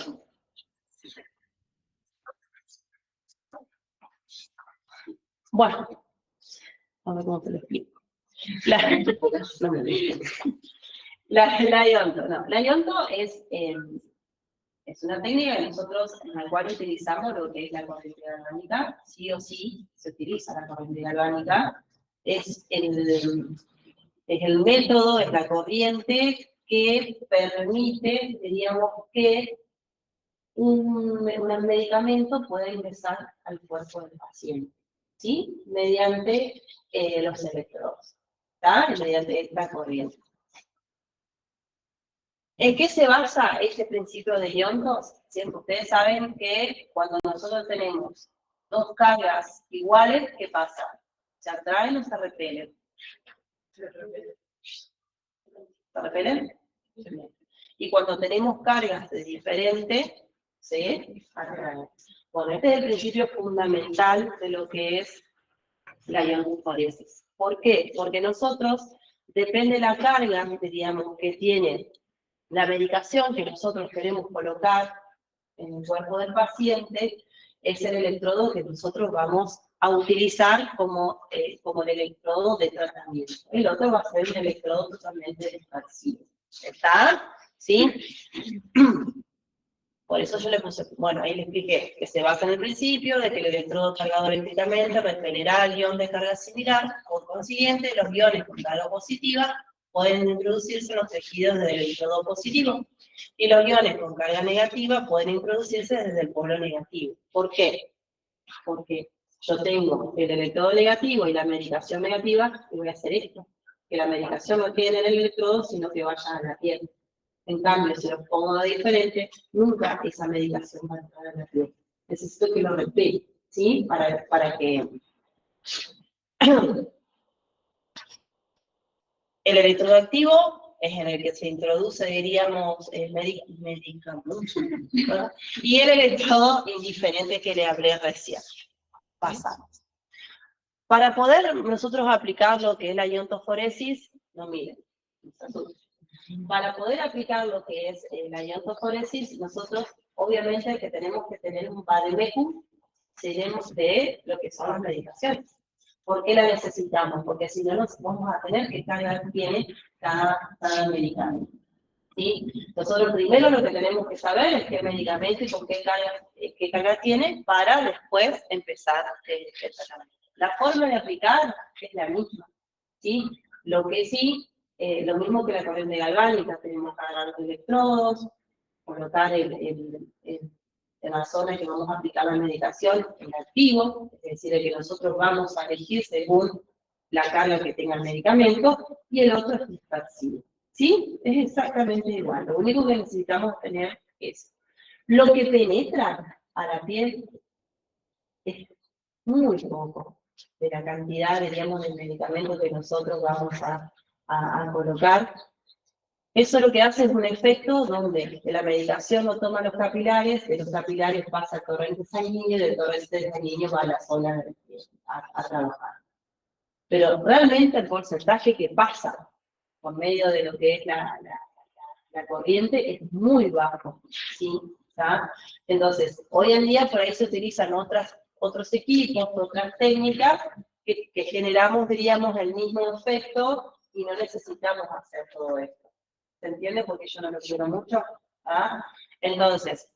Bueno, a ver cómo te lo explico. No me lo explico. La yonto, no. La yonto es una técnica que nosotros, en la cual utilizamos lo que es la corriente galvánica, sí o sí se utiliza la corriente galvánica, es el método, es la corriente que permite, diríamos, que un medicamento pueda ingresar al cuerpo del paciente, ¿sí? Mediante los electrodos, ¿está? Mediante esta corriente. ¿En qué se basa este principio de iontos? Siempre ustedes saben que cuando nosotros tenemos dos cargas iguales, ¿qué pasa? ¿Se atraen o se repelen? ¿Se repelen? Y cuando tenemos cargas de diferentes, se atraen. Bueno, este es el principio fundamental de lo que es la iontoforesis. ¿Por qué? Porque nosotros, depende de la carga, diríamos, que tiene la medicación que nosotros queremos colocar en el cuerpo del paciente, es el electrodo que nosotros vamos a utilizar como el electrodo de tratamiento. El otro va a ser un electrodo totalmente expansivo. ¿Está? ¿Sí? Por eso yo le puse, bueno, ahí le expliqué que se basa en el principio de que el electrodo cargado eléctricamente repelerá el ion de carga similar, por consiguiente, los iones con carga positiva pueden introducirse en los tejidos del electrodo positivo y los iones con carga negativa pueden introducirse desde el polo negativo. ¿Por qué? Porque yo tengo el electrodo negativo y la medicación negativa y voy a hacer esto, que la medicación no quede en el electrodo, sino que vaya a la piel. En cambio, si los pongo diferente, nunca esa medicación va a entrar en la piel. Necesito que lo repite, ¿sí? Para que el electrodo activo es en el que se introduce, diríamos, el medicamento, ¿verdad? Y el electrodo indiferente que le hablé recién. Pasamos. Para poder nosotros aplicar lo que es la iontoforesis, no miren, para poder aplicar lo que es la iontoforesis, nosotros obviamente que tenemos que tener un vademecum, tenemos de lo que son las medicaciones. ¿Por qué la necesitamos? Porque si no, nos vamos a tener que cargar tiene cada medicamento. ¿Sí? Nosotros primero lo que tenemos que saber es qué medicamento y con qué carga tiene para después empezar el tratamiento. La forma de aplicar es la misma. ¿Sí? Lo que sí, lo mismo que la corriente galvánica, tenemos que cargar los electrodos, colocar en la zona que vamos a aplicar la medicación, el activo, es decir, el que nosotros vamos a elegir según la carga que tenga el medicamento, y el otro es dispersivo. ¿Sí? Es exactamente igual. Lo único que necesitamos tener es lo que penetra a la piel es muy poco de la cantidad, diríamos, de medicamentos que nosotros vamos a colocar. Eso lo que hace es un efecto donde la medicación no toma los capilares, de los capilares pasa al torrente sanguíneo, del torrente sanguíneo va a la zona a trabajar. Pero realmente el porcentaje que pasa por medio de lo que es la corriente es muy bajo, ¿sí? ¿Tá? Entonces, hoy en día por ahí se utilizan otros equipos, otras técnicas que generamos, diríamos, el mismo efecto y no necesitamos hacer todo esto. ¿Se entiende? Porque yo no lo quiero mucho. ¿Ah? Entonces,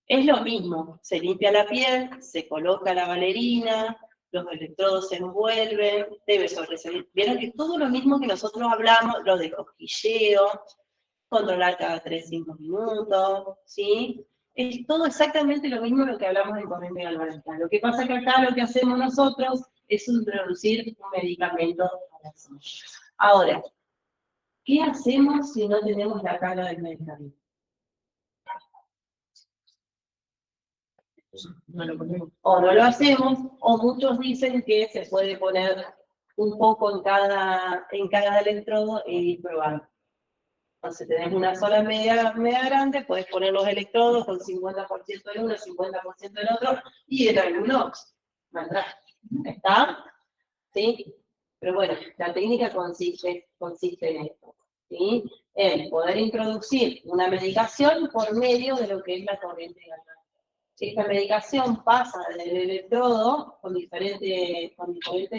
es lo mismo. Se limpia la piel, se coloca la valerina, los electrodos se envuelven, debe sobresalir. Vieron que todo lo mismo que nosotros hablamos, lo de cosquilleo, controlar cada 3-5 minutos, ¿sí? Es todo exactamente lo mismo lo que hablamos en corriente galvánica. Lo que pasa es que acá lo que hacemos nosotros es introducir un medicamento a la zona. Ahora, ¿qué hacemos si no tenemos la carga del medicamento? No lo ponemos. O no lo hacemos, o muchos dicen que se puede poner un poco en cada electrodo e ir probando. Entonces tenés una sola media grande, puedes poner los electrodos con 50% en uno, 50% en otro, y en algunos mandrás. ¿Está? ¿Sí? Pero bueno, la técnica consiste en esto, ¿sí? En poder introducir una medicación por medio de lo que es la corriente galvánica. Esta medicación pasa del electrodo con diferentes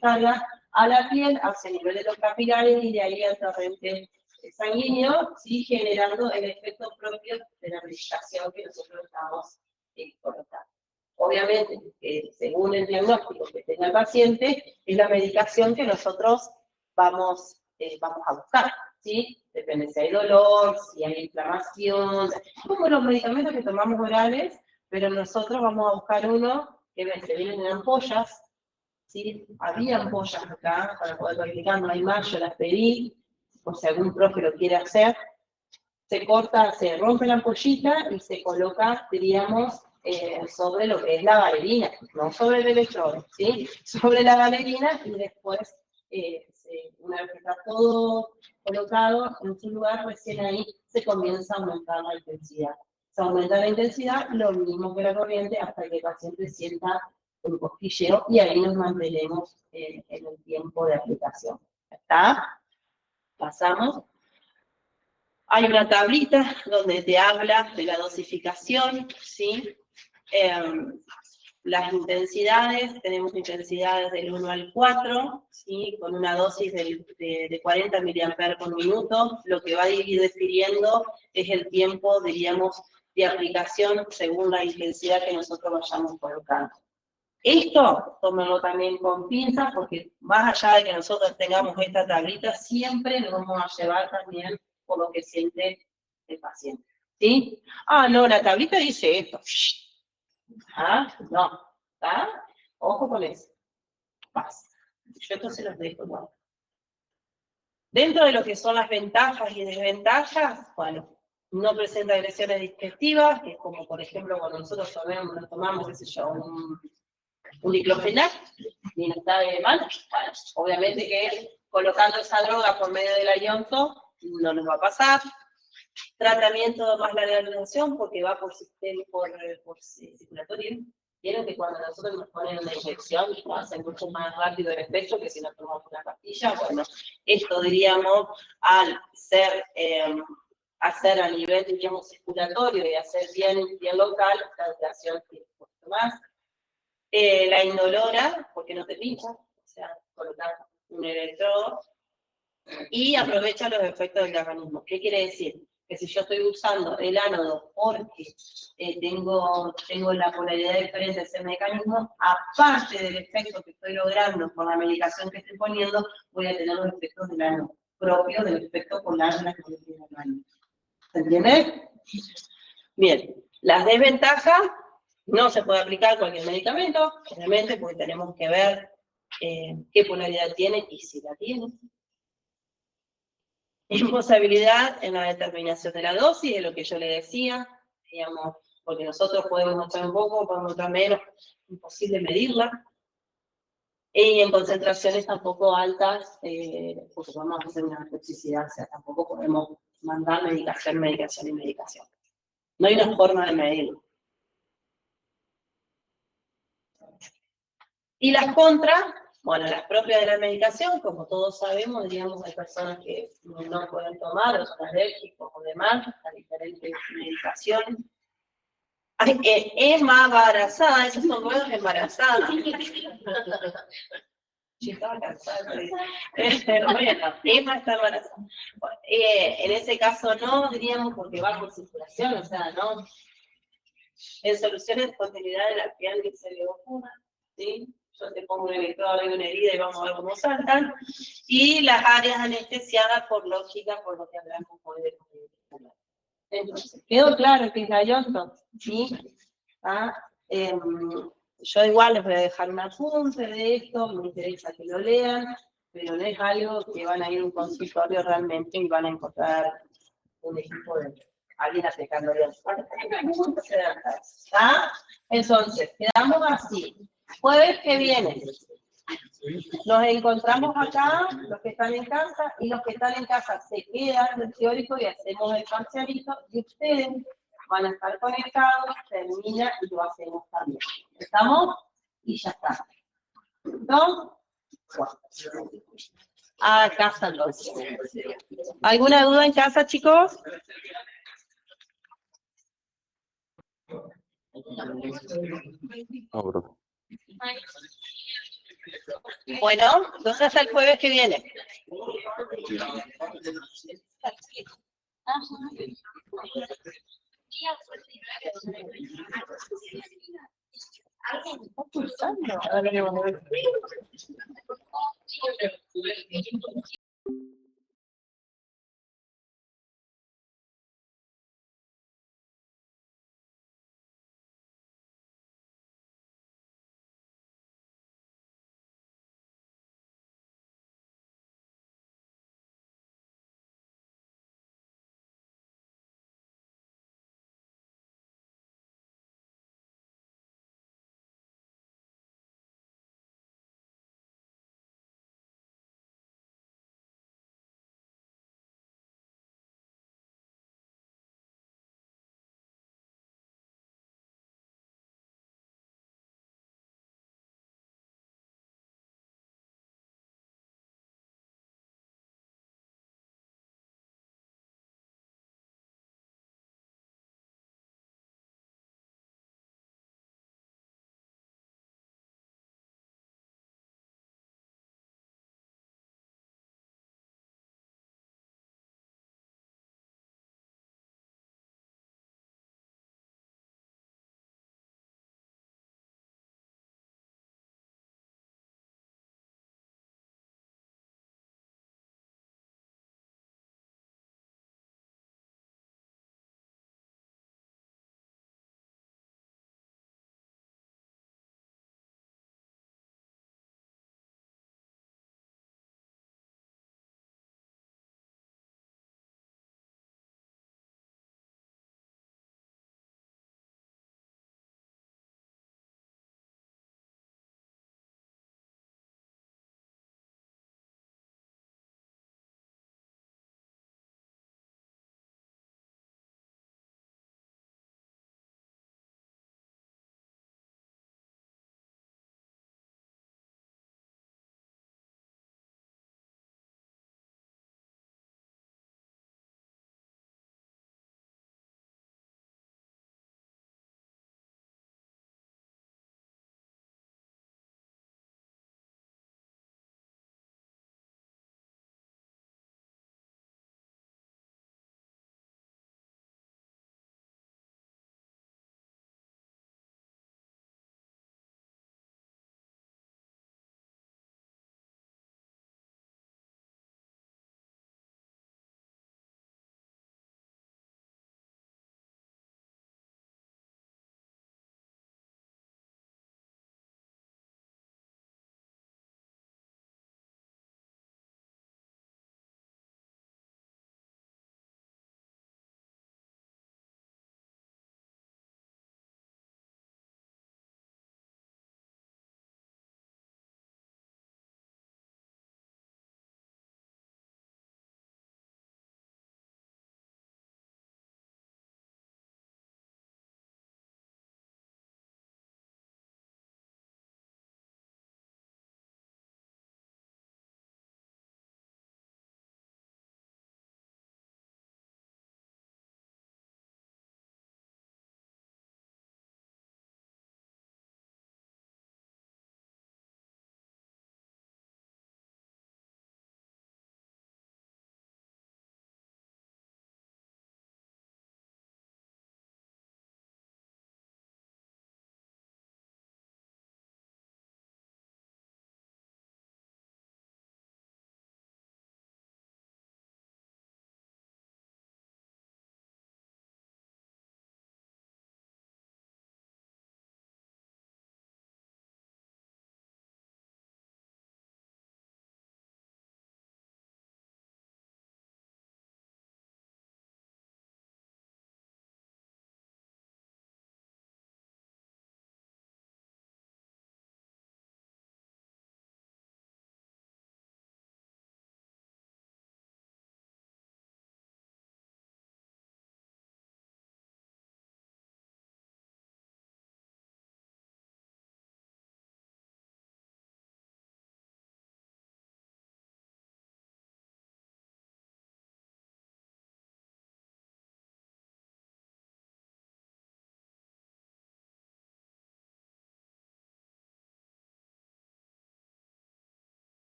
cargas a la piel, hacia el nivel de los capilares y de ahí al torrente sanguíneo, ¿sí? Generando el efecto propio de la medicación que nosotros estamos colocando. Obviamente, según el diagnóstico que tenga el paciente, es la medicación que nosotros vamos a buscar, ¿sí? Depende si hay dolor, si hay inflamación, como los medicamentos que tomamos orales, pero nosotros vamos a buscar uno que se vienen en ampollas, ¿sí? Había ampollas acá para poder aplicar, no hay más, yo las pedí, por si algún profe lo quiere hacer. Se corta, se rompe la ampollita y se coloca, diríamos, sobre lo que es la valerina, no sobre el electrodo, ¿sí? Sobre la valerina y después, una vez que está todo colocado en su lugar, recién ahí se comienza a aumentar la intensidad. Se aumenta la intensidad, lo mismo que la corriente, hasta que el paciente sienta un cosquilleo y ahí nos mantenemos en el tiempo de aplicación. ¿Está? Pasamos. Hay una tablita donde te habla de la dosificación, ¿sí? Las intensidades, tenemos intensidades del 1 al 4, ¿sí? Con una dosis de 40 mA por minuto. Lo que va a ir definiendo es el tiempo, diríamos, de aplicación según la intensidad que nosotros vayamos colocando. Esto, tómenlo también con pinzas, porque más allá de que nosotros tengamos esta tablita, siempre nos vamos a llevar también por lo que siente el paciente. ¿Sí? Ah, no, la tablita dice esto. Ah, no. ¿Está? Ojo con eso. Pasa. Yo entonces los dejo igual. Dentro de lo que son las ventajas y desventajas, bueno, no presenta agresiones digestivas, que es como por ejemplo cuando nosotros tomamos, qué sé yo, un diclofenac, ni no está de mal. Bueno, obviamente que colocando esa droga por medio del ayonto no nos va a pasar. Tratamiento más larga duración porque va por circulatorio. Vieron que cuando nosotros nos ponen una inyección hace mucho más rápido el efecto que si nos tomamos una pastilla. Bueno, esto diríamos al ser hacer a nivel, diríamos, circulatorio y hacer bien local, la duración es un poquito más. La indolora, porque no te pincha, o sea, colocar un electrodo, y aprovecha los efectos del organismo. ¿Qué quiere decir? Que si yo estoy usando el ánodo porque tengo la polaridad diferente de ese mecanismo, aparte del efecto que estoy logrando con la medicación que estoy poniendo, voy a tener los efectos del ánodo, propio del efecto polar de la que tiene el organismo. ¿Se entiende? Bien, las desventajas. No se puede aplicar cualquier medicamento, obviamente, porque tenemos que ver qué polaridad tiene y si la tiene. Imposibilidad en la determinación de la dosis, de lo que yo le decía, digamos, porque nosotros podemos echar un poco, podemos echar menos, imposible medirla. Y en concentraciones tampoco altas, porque vamos a hacer una toxicidad, o sea, tampoco podemos mandar medicación. No hay una forma de medirlo. Y las contras, bueno, las propias de la medicación, como todos sabemos, diríamos, hay personas que no pueden tomar, o son alérgicos o demás, a diferentes medicaciones. Emma embarazada, esas son nuevas embarazadas. Yo estaba cansada. Bueno, Emma está embarazada. En ese caso no, diríamos, porque va por circulación, o sea, no. En soluciones de continuidad de la piel que se le ocurra, ¿sí? Yo te pongo un electrodo y una herida y vamos a ver cómo saltan. Y las áreas anestesiadas por lógica, por lo que hablamos hoy de los. Entonces, ¿quedó claro que es la ayonto? ¿Sí? Yo igual les voy a dejar un apunte de esto, me interesa que lo lean, pero no es algo que van a ir a un consultorio realmente y van a encontrar un equipo de alguien aplicando bien. Entonces, quedamos así. Jueves que viene, Nos encontramos acá, los que están en casa, y los que están en casa se quedan del teórico y hacemos el parcialito, y ustedes van a estar conectados, termina y lo hacemos también. ¿Estamos? Y ya está. ¿No? Bueno. A casa entonces. ¿Alguna duda en casa, chicos? Bueno, entonces hasta el jueves que viene. ¿Alguien está pulsando?